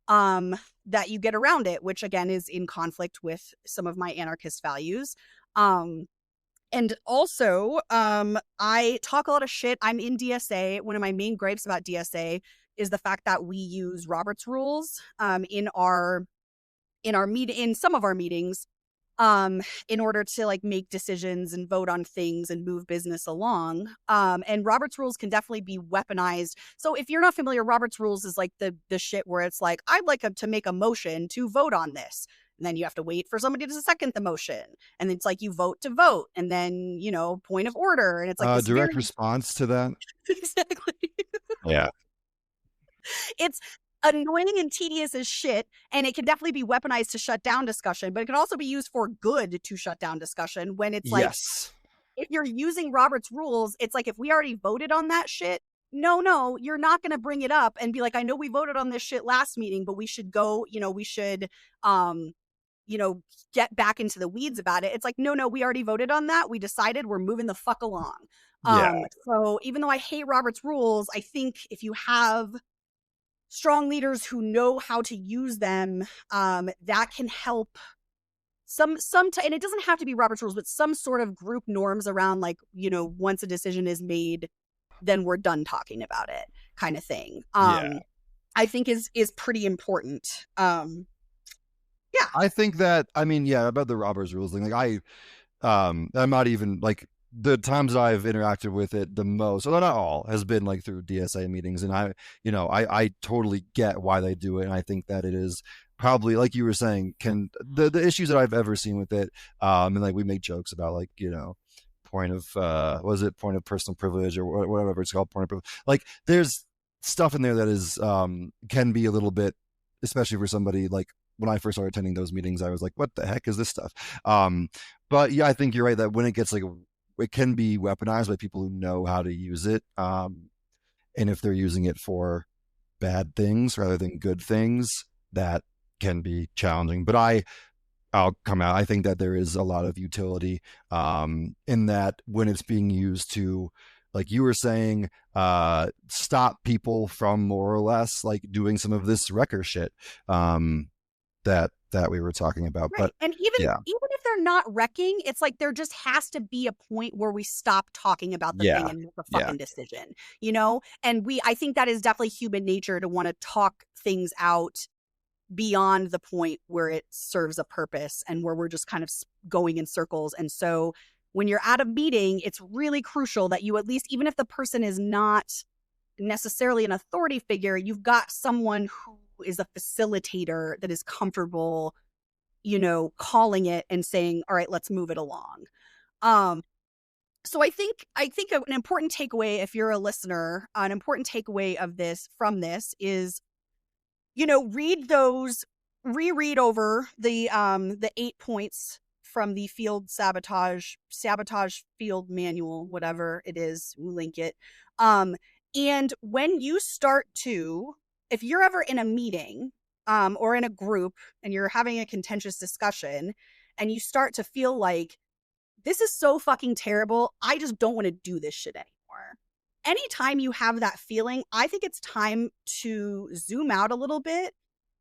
that you get around it, which again is in conflict with some of my anarchist values. And also, I talk a lot of shit. I'm in DSA. One of my main gripes about DSA is the fact that we use Robert's rules in some of our meetings in order to like make decisions and vote on things and move business along. And Robert's rules can definitely be weaponized. So if you're not familiar, Robert's rules is like the shit where it's like, I'd like to make a motion to vote on this. And then you have to wait for somebody to second the motion. And it's like you vote to vote. And then, point of order. And it's like direct response to that. Exactly. Yeah. It's annoying and tedious as shit. And it can definitely be weaponized to shut down discussion. But it can also be used for good to shut down discussion when it's like, yes, if you're using Robert's rules, it's like, if we already voted on that shit, no, you're not going to bring it up and be like, I know we voted on this shit last meeting, but we should go, we should, get back into the weeds about it. It's like, no, we already voted on that. We decided we're moving the fuck along. So even though I hate Robert's rules, I think if you have strong leaders who know how to use them, that can help and it doesn't have to be Robert's rules, but some sort of group norms around like, once a decision is made, then we're done talking about it kind of thing. I think is pretty important. Yeah. I think that, about the Robert's rules thing, like I'm not even like, the times that I've interacted with it the most, although not all, has been like through DSA meetings. And I totally get why they do it. And I think that it is probably, like you were saying, the issues that I've ever seen with it. And like we make jokes about like, point of personal privilege or whatever it's called, point of privilege. Like there's stuff in there that is can be a little bit, especially for somebody like, when I first started attending those meetings, I was like, what the heck is this stuff? But yeah, I think you're right that when it gets like, it can be weaponized by people who know how to use it. And if they're using it for bad things rather than good things, that can be challenging. But I I'll come out. I think that there is a lot of utility in that when it's being used to, like you were saying, stop people from more or less like doing some of this wrecker shit that we were talking about. Right. But and even if they're not wrecking, it's like there just has to be a point where we stop talking about the thing and make a fucking decision, you know? And I think that is definitely human nature to want to talk things out beyond the point where it serves a purpose and where we're just kind of going in circles. And so when you're at a meeting, it's really crucial that you at least, even if the person is not necessarily an authority figure, you've got someone who is a facilitator that is comfortable, you know, calling it and saying, all right, let's move it along. So I think an important takeaway, if you're a listener, an important takeaway from this is, you know, reread over the 8 points from the sabotage field manual, whatever it is, we'll link it. And when you start to, if you're ever in a meeting or in a group and you're having a contentious discussion and you start to feel like this is so fucking terrible, I just don't want to do this shit anymore. Anytime you have that feeling, I think it's time to zoom out a little bit,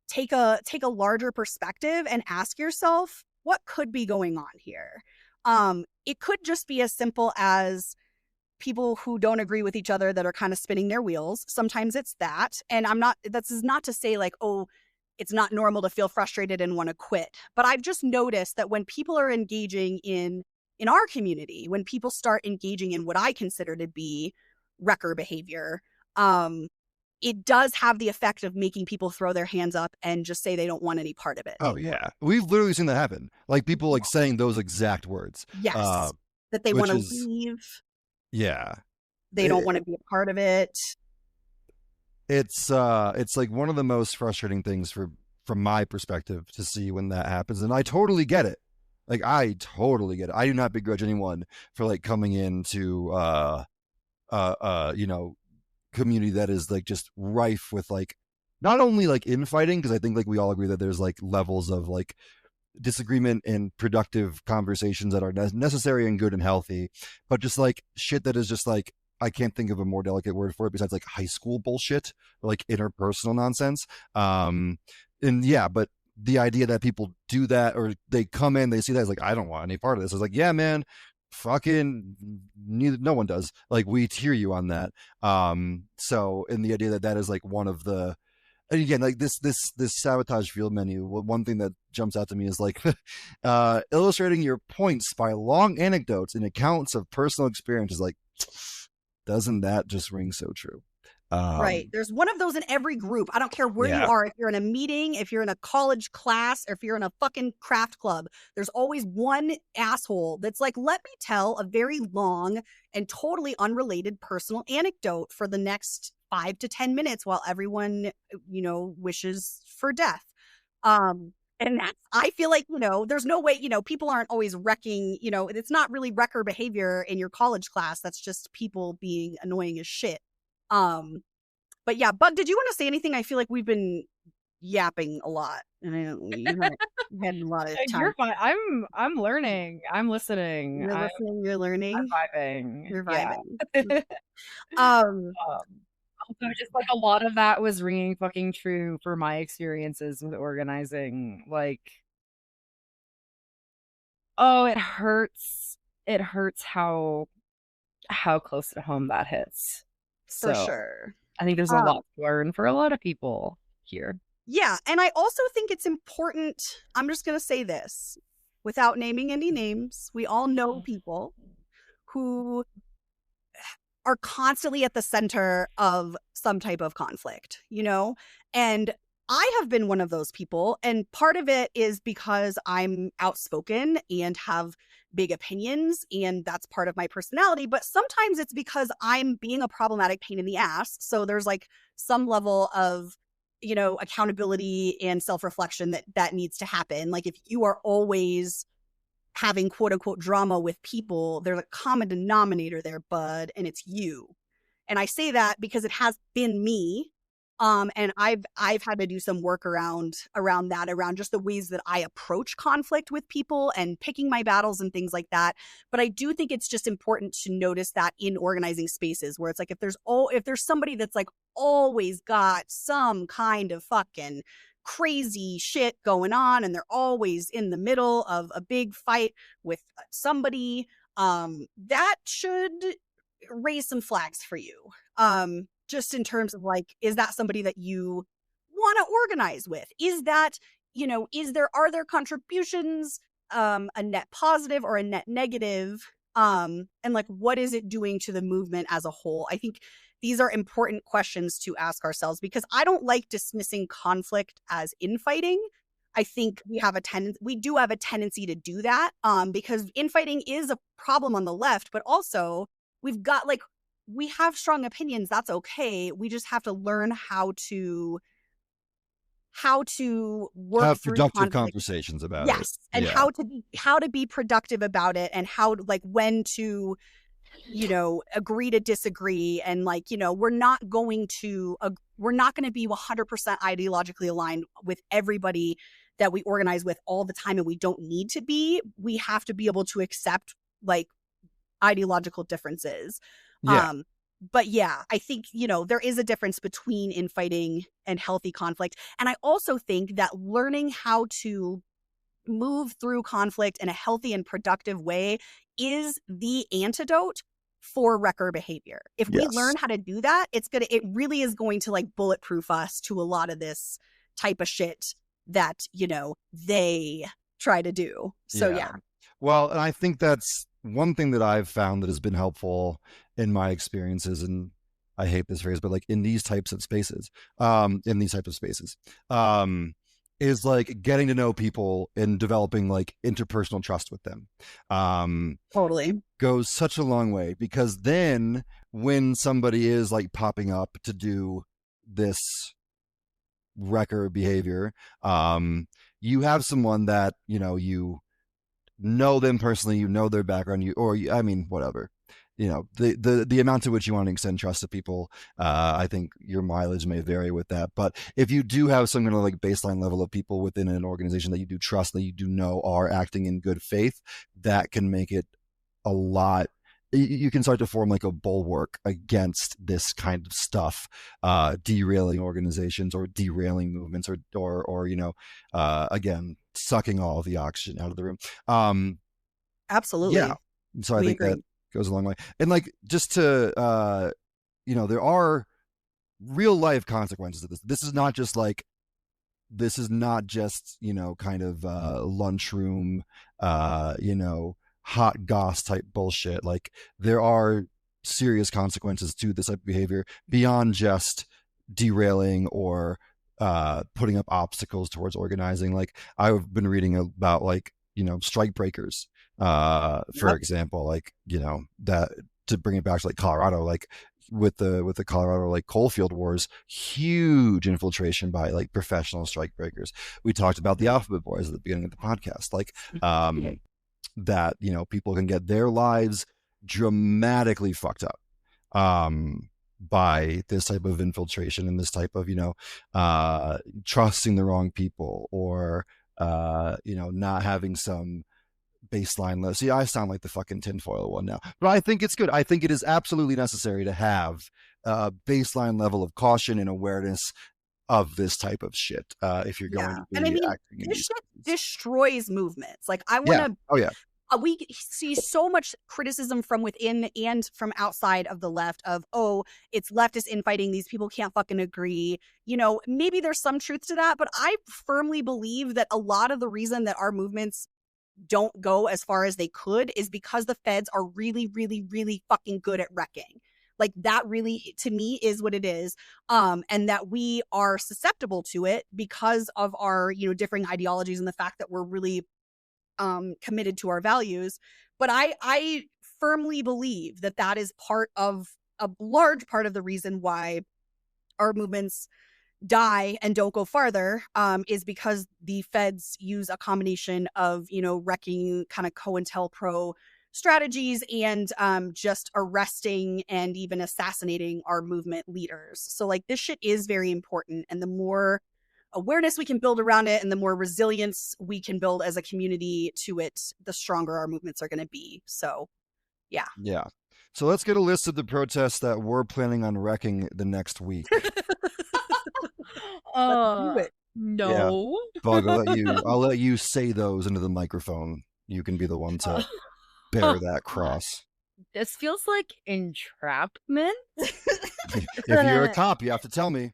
take a larger perspective and ask yourself, what could be going on here? It could just be as simple as people who don't agree with each other that are kind of spinning their wheels. Sometimes it's that. And this is not to say like, oh, it's not normal to feel frustrated and want to quit. But I've just noticed that when people are engaging in our community, when people start engaging in what I consider to be wrecker behavior, it does have the effect of making people throw their hands up and just say they don't want any part of it. Oh yeah, we've literally seen that happen. Like people like saying those exact words. Yes, that they want to leave. Yeah, they don't want to be a part of it. It's like one of the most frustrating things from my perspective to see when that happens, and I totally get it. Like I totally get it. I do not begrudge anyone for like coming into you know, community that is like just rife with like not only like infighting, because I think like we all agree that there's like levels of like disagreement and productive conversations that are necessary and good and healthy, but just like shit that is just like, I can't think of a more delicate word for it besides like high school bullshit, like interpersonal nonsense. And yeah, but the idea that people do that or they come in, they see that as like, I don't want any part of this. It's like, yeah, man, fucking no one does. Like we hear you on that. So in the idea that is like one of the, and again, like this sabotage field menu, one thing that jumps out to me is like illustrating your points by long anecdotes and accounts of personal experiences. Like, doesn't that just ring so true? Right. There's one of those in every group. I don't care where you are. If you're in a meeting, if you're in a college class, or if you're in a fucking craft club, there's always one asshole that's like, let me tell a very long and totally unrelated personal anecdote for the next 5 to 10 minutes while everyone, you know, wishes for death. And that's, I feel like, you know, there's no way, you know, people aren't always wrecking, you know, it's not really wrecker behavior in your college class. That's just people being annoying as shit. But yeah, Bug, did you want to say anything? I feel like we've been yapping a lot, and you had a lot of time. You're fine. I'm learning. I'm listening. You're listening. You're learning. I'm vibing. You're vibing. Yeah. Also, just like a lot of that was ringing fucking true for my experiences with organizing. Like, oh, it hurts. It hurts how close to home that hits. For sure. I think there's a lot to learn for a lot of people here. Yeah, and I also think it's important, I'm just going to say this, without naming any names, we all know people who are constantly at the center of some type of conflict, you know? And I have been one of those people, and part of it is because I'm outspoken and have big opinions, and that's part of my personality, but sometimes it's because I'm being a problematic pain in the ass. So there's like some level of, you know, accountability and self-reflection that needs to happen. Like if you are always having quote unquote drama with people, there's a common denominator there, bud, and it's you. And I say that because it has been me And I've had to do some work around just the ways that I approach conflict with people and picking my battles and things like that. But I do think it's just important to notice that in organizing spaces where it's like, if there's somebody that's like always got some kind of fucking crazy shit going on and they're always in the middle of a big fight with somebody, that should raise some flags for you. Just in terms of like, is that somebody that you want to organize with? Is that, are there contributions, a net positive or a net negative? And like, what is it doing to the movement as a whole? I think these are important questions to ask ourselves, because I don't like dismissing conflict as infighting. I think we do have a tendency to do that, because infighting is a problem on the left, but also we have strong opinions. That's okay. We just have to learn how to work have through productive conflict. Conversations about it. Yes, and how to be productive about it, and how when to agree to disagree, and we're not going to be 100% ideologically aligned with everybody that we organize with all the time, and we don't need to be. We have to be able to accept ideological differences. Yeah. But yeah, I think, there is a difference between infighting and healthy conflict. And I also think that learning how to move through conflict in a healthy and productive way is the antidote for wrecker behavior. If we learn how to do that, it really is going to bulletproof us to a lot of this type of shit that, they try to do. So yeah. Well, and I think that's one thing that I've found that has been helpful in my experiences, and I hate this phrase, but in these types of spaces, is getting to know people and developing interpersonal trust with them. Totally goes such a long way, because then when somebody is popping up to do this wrecker behavior, you have someone that you know them personally, their background, whatever, the amount to which you want to extend trust to people. I think your mileage may vary with that, but if you do have some kind of baseline level of people within an organization that you do trust, that you do know are acting in good faith, that can make it a lot. You can start to form a bulwark against this kind of stuff, derailing organizations or derailing movements, or again, sucking all of the oxygen out of the room. Absolutely. Yeah. So I think that goes a long way. And just to, there are real life consequences of this. This is not just kind of lunchroom, hot goss type bullshit. There are serious consequences to this type of behavior beyond just derailing or putting up obstacles towards organizing. I've been reading about strike breakers, for example, that, to bring it back to Colorado, with the Colorado coalfield wars, huge infiltration by professional strike breakers. We talked about the Alphabet Boys at the beginning of the podcast, that people can get their lives dramatically fucked up by this type of infiltration and this type of trusting the wrong people, or not having some baseline list. See, I sound like the fucking tinfoil one now, but I think it's good. I think it is absolutely necessary to have a baseline level of caution and awareness of this type of shit, if you're going to be acting in this shit destroys movements. We see so much criticism from within and from outside of the left of, it's leftist infighting, these people can't fucking agree. Maybe there's some truth to that, but I firmly believe that a lot of the reason that our movements don't go as far as they could is because the feds are really, really, really fucking good at wrecking. That really, to me, is what it is. And that we are susceptible to it because of our, differing ideologies and the fact that we're really committed to our values. But I firmly believe that is a large part of the reason why our movements die and don't go farther, is because the feds use a combination of, wrecking kind of COINTELPRO strategies and just arresting and even assassinating our movement leaders. So like this shit is very important, and the more awareness we can build around it and the more resilience we can build as a community to it, the stronger our movements are going to be. So yeah. So let's get a list of the protests that we're planning on wrecking the next week. Let's do it. No. Yeah. Bug, I'll let you say those into the microphone. You can be the one to bear that cross. This feels like entrapment. If you're a cop, you have to tell me.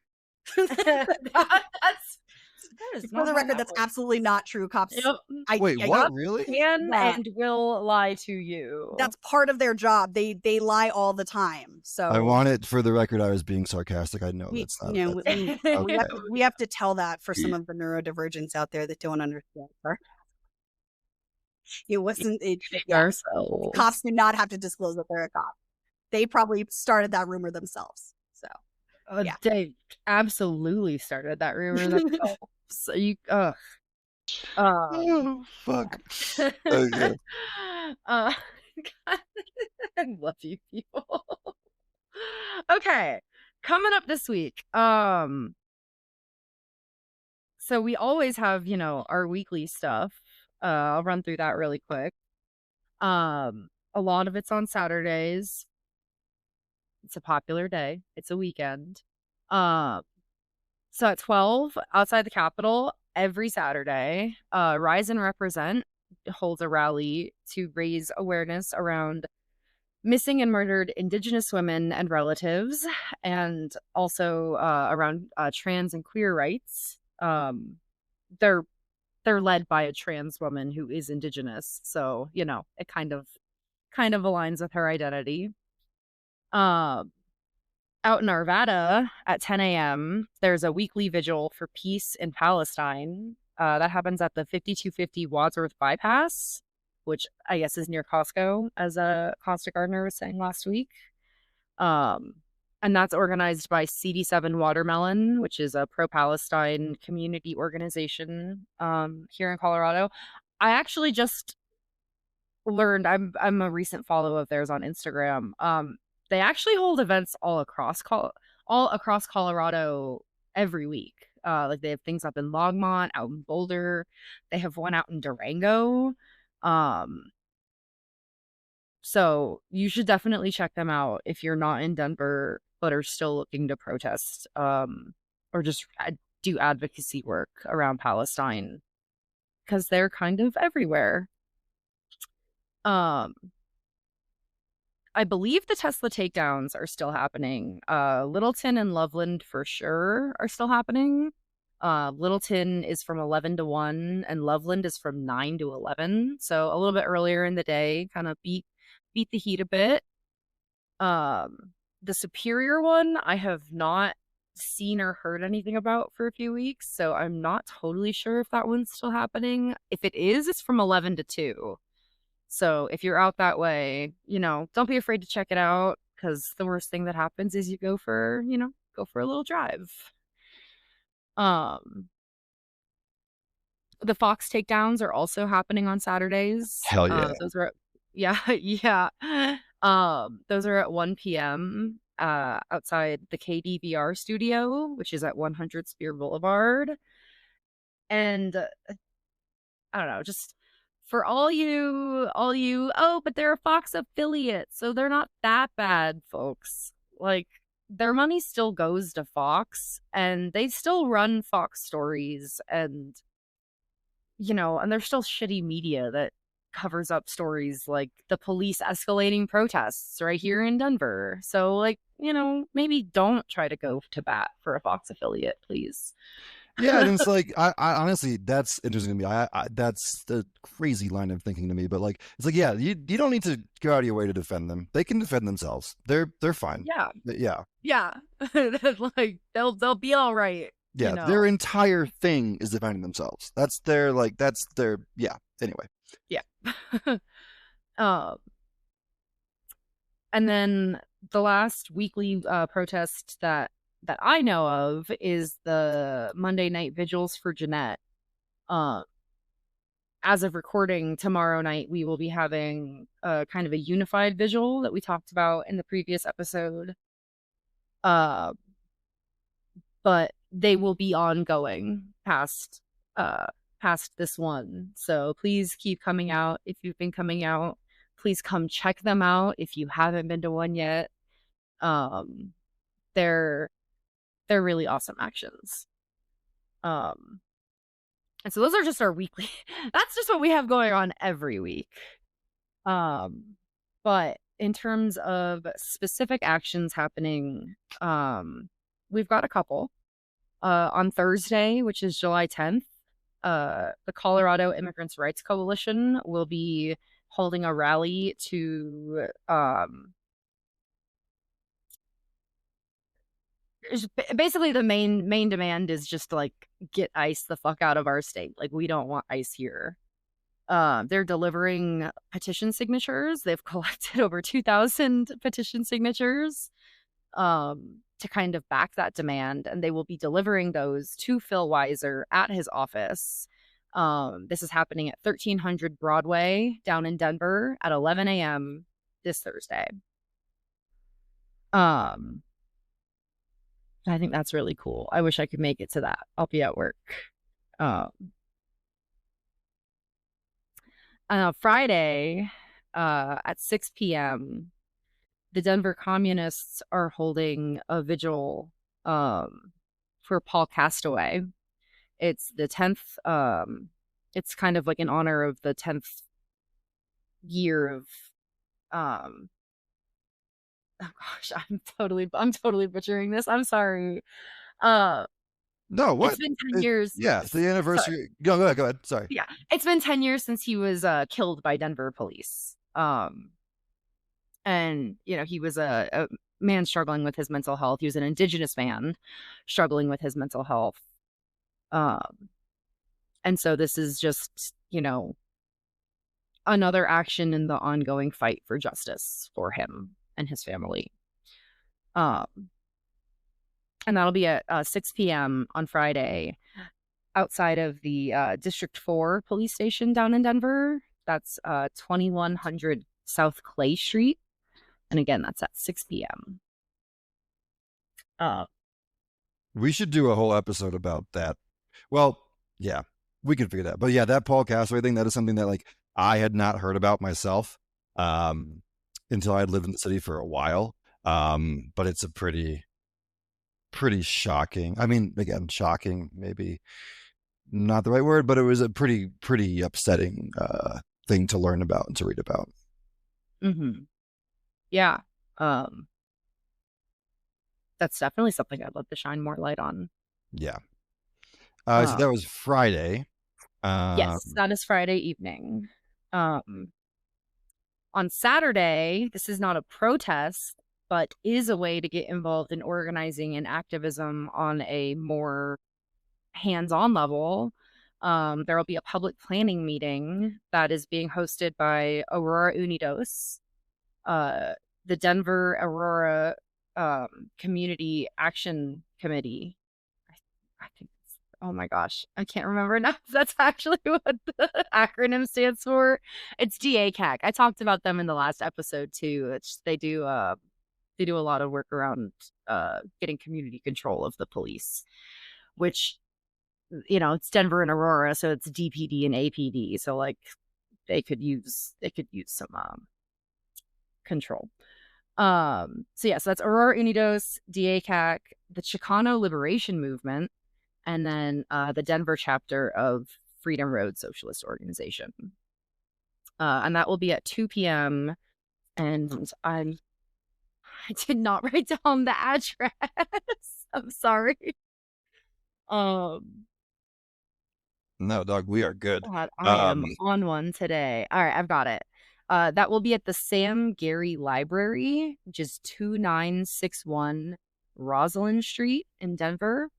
For the record, that's absolutely not true. Cops. Yep. Wait, what? Really? Can and will lie to you. That's part of their job. They lie all the time. So I want it for the record. I was being sarcastic. I know that's not. We have to tell that for some of the neurodivergents out there that don't understand. It wasn't. Cops do not have to disclose that they're a cop. They probably started that rumor themselves. So they absolutely started that rumor themselves. So you, oh fuck. Okay. I love you people. Okay, coming up this week. So we always have, our weekly stuff. I'll run through that really quick. A lot of it's on Saturdays. It's a popular day. It's a weekend. So at 12 outside the Capitol every Saturday, Rise and Represent holds a rally to raise awareness around missing and murdered Indigenous women and relatives, and also around trans and queer rights. They're led by a trans woman who is Indigenous, so it kind of aligns with her identity. Out in Arvada at 10 a.m., there's a weekly vigil for peace in Palestine. That happens at the 5250 Wadsworth Bypass, which I guess is near Costco, as Costa Gardner was saying last week. And that's organized by CD7 Watermelon, which is a pro-Palestine community organization here in Colorado. I actually just learned, I'm a recent follow of theirs on Instagram. They actually hold events all across Colorado every week. Like they have things up in Longmont, out in Boulder. They have one out in Durango. So you should definitely check them out if you're not in Denver but are still looking to protest or just do advocacy work around Palestine, because they're kind of everywhere. I believe the Tesla takedowns are still happening. Littleton and Loveland for sure are still happening. Littleton is from 11 to 1 and Loveland is from 9 to 11. So a little bit earlier in the day, kind of beat the heat a bit. The Superior one, I have not seen or heard anything about for a few weeks. So I'm not totally sure if that one's still happening. If it is, it's from 11 to 2. So if you're out that way, don't be afraid to check it out, because the worst thing that happens is you go for a little drive. The Fox takedowns are also happening on Saturdays. Hell yeah. Those are those are at 1 p.m. Outside the KDVR studio, which is at 100 Spear Boulevard. And I don't know, just for all you, but they're a Fox affiliate, so they're not that bad, folks. Like, their money still goes to Fox, and they still run Fox stories, and, and there's still shitty media that covers up stories like the police escalating protests right here in Denver. So, maybe don't try to go to bat for a Fox affiliate, please. Yeah, and it's like I honestly, that's interesting to me. That's the crazy line of thinking to me. But it's like, yeah, you don't need to go out of your way to defend them. They can defend themselves. They're fine. Yeah. They'll be all right. Yeah, their entire thing is defending themselves. That's their yeah. Anyway. Yeah. And then the last weekly protest that I know of is the Monday night vigils for Jeanette. as of recording tomorrow night, we will be having a kind of a unified visual that we talked about in the previous episode. But they will be ongoing past this one. So please keep coming out. If you've been coming out, please come check them out if you haven't been to one yet. They're really awesome actions. And so those are just our weekly. That's just what we have going on every week. But in terms of specific actions happening, we've got a couple. On Thursday, which is July 10th, the Colorado Immigrants' Rights Coalition will be holding a rally to basically the main demand is just like, get ICE the fuck out of our state. Like, we don't want ICE here. They're delivering petition signatures. They've collected over 2,000 petition signatures to kind of back that demand, and they will be delivering those to Phil Weiser at his office. This is happening at 1300 Broadway down in Denver at 11 a.m. this Thursday. I think that's really cool. I wish I could make it to that. I'll be at work. Friday at 6 p.m., the Denver Communists are holding a vigil for Paul Castaway. It's the 10th. It's kind of like in honor of the 10th year of. Oh gosh, I'm totally butchering this. I'm sorry. No, what? It's been 10 years. Yeah, it's the anniversary. Go ahead. Sorry. Yeah, it's been 10 years since he was killed by Denver police. And he was a man struggling with his mental health. He was an Indigenous man struggling with his mental health. And so this is just, another action in the ongoing fight for justice for him and his family. And that'll be at 6 p.m. on Friday outside of the District 4 police station down in Denver. That's 2100 South Clay Street. And again, that's at 6 p.m. We should do a whole episode about that. Well, yeah, we can figure that. But yeah, that Paul Castaway thing, that is something that like I had not heard about myself until I had lived in the city for a while. But it's a pretty shocking. I mean, again, shocking, maybe not the right word, but it was a pretty upsetting thing to learn about and to read about. Mm-hmm. Yeah. That's definitely something I'd love to shine more light on. Yeah. So that was Friday. Yes, that is Friday evening. On Saturday, this is not a protest, but is a way to get involved in organizing and activism on a more hands-on level. There will be a public planning meeting that is being hosted by Aurora Unidos, the Denver Aurora Community Action Committee. I think, oh my gosh, I can't remember now. That's actually what the acronym stands for. It's DACAC. I talked about them in the last episode too. They do a lot of work around getting community control of the police, which, it's Denver and Aurora, so it's DPD and APD. So like they could use some control. So that's Aurora Unidos, DACAC, the Chicano Liberation Movement, and then the Denver chapter of Freedom Road Socialist Organization. And that will be at 2 p.m. And I did not write down the address. I'm sorry. No, dog, we are good. God, I am on one today. All right, I've got it. That will be at the Sam Gary Library, which is 2961 Rosalind Street in Denver.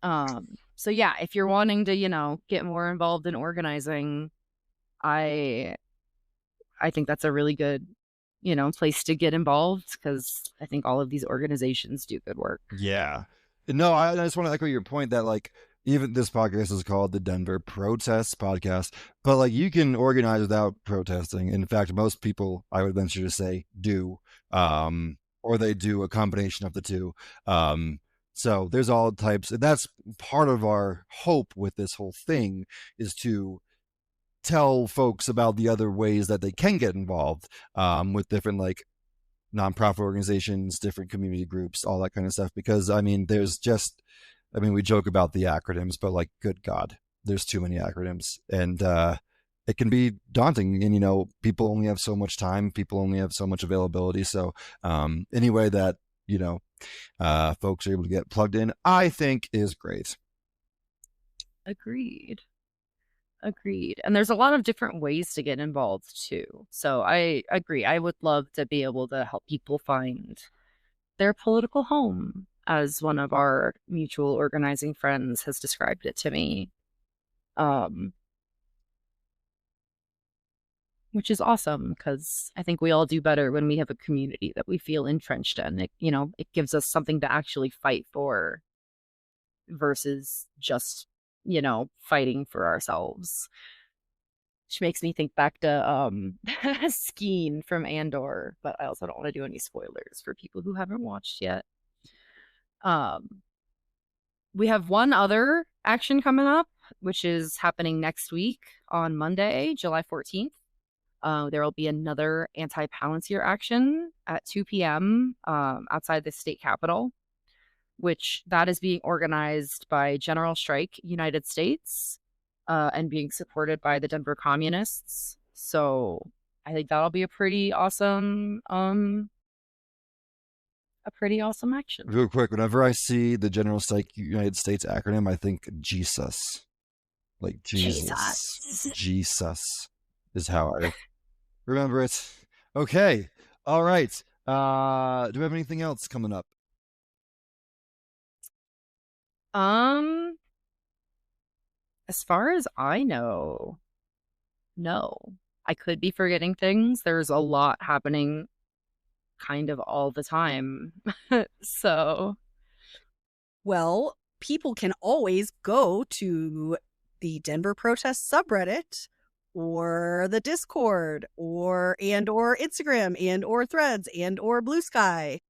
So yeah, if you're wanting to, get more involved in organizing, I think that's a really good, place to get involved, because I think all of these organizations do good work. Yeah. No, I just want to echo your point that like even this podcast is called the Denver Protests Podcast, but like you can organize without protesting. In fact, most people, I would venture to say, do, or they do a combination of the two. So there's all types, and that's part of our hope with this whole thing, is to tell folks about the other ways that they can get involved, with different like nonprofit organizations, different community groups, all that kind of stuff. Because I mean, we joke about the acronyms, but like, good God, there's too many acronyms, and it can be daunting. And people only have so much time, people only have so much availability. So any way that folks are able to get plugged in, I think is great. Agreed. And there's a lot of different ways to get involved too. So I agree. I would love to be able to help people find their political home, as one of our mutual organizing friends has described it to me. Which is awesome, because I think we all do better when we have a community that we feel entrenched in. It gives us something to actually fight for versus just fighting for ourselves. Which makes me think back to Skeen from Andor, but I also don't want to do any spoilers for people who haven't watched yet. We have one other action coming up, which is happening next week on Monday, July 14th. There will be another anti-Palantir action at 2 p.m. Outside the state capitol, which that is being organized by General Strike United States and being supported by the Denver Communists. So I think that'll be a pretty awesome action. Real quick, whenever I see the General Strike United States acronym, I think Jesus. Like Jesus. Jesus is how I remember it. Okay. All right. Do we have anything else coming up? As far as I know, no. I could be forgetting things. There's a lot happening kind of all the time. So, well, people can always go to the Denver Protest subreddit or the Discord or Instagram or Threads or Blue Sky.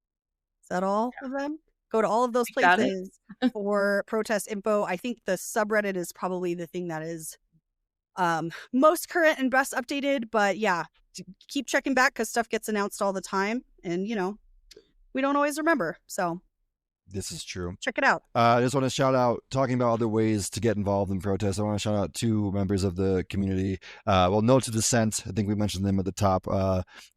Is that all of them? Go to all of those places for protest info. I think the subreddit is probably the thing that is most current and best updated. But yeah, keep checking back because stuff gets announced all the time. And, we don't always remember. So this is true. Check it out. I just want to shout out, talking about other ways to get involved in protests, I want to shout out two members of the community. Notes of Dissent, I think we mentioned them at the top,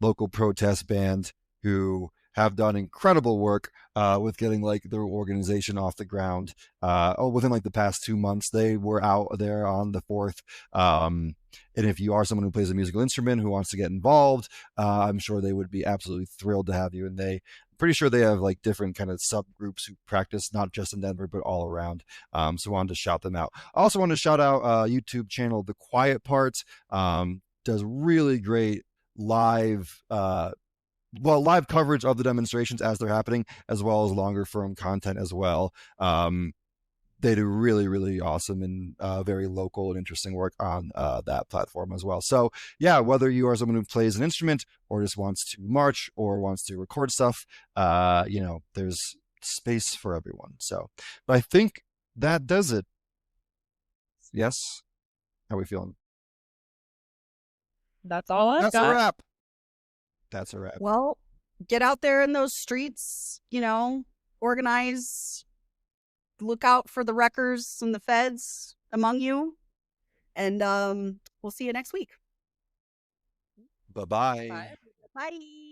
local protest band who have done incredible work with getting like their organization off the ground. Within like the past 2 months, they were out there on the 4th. And if you are someone who plays a musical instrument who wants to get involved, I'm sure they would be absolutely thrilled to have you. And pretty sure they have like different kind of subgroups who practice not just in Denver but all around. So I wanted to shout them out. I also want to shout out YouTube channel The Quiet Part. Does really great live coverage of the demonstrations as they're happening, as well as longer form content as well. They do really, really awesome and very local and interesting work on that platform as well. So yeah, whether you are someone who plays an instrument or just wants to march or wants to record stuff, there's space for everyone. So, but I think that does it. Yes? How are we feeling? That's all I've got. That's a wrap. That's a wrap. Well, get out there in those streets, organize, look out for the wreckers and the feds among you. And we'll see you next week. Bye-bye. Bye. Bye.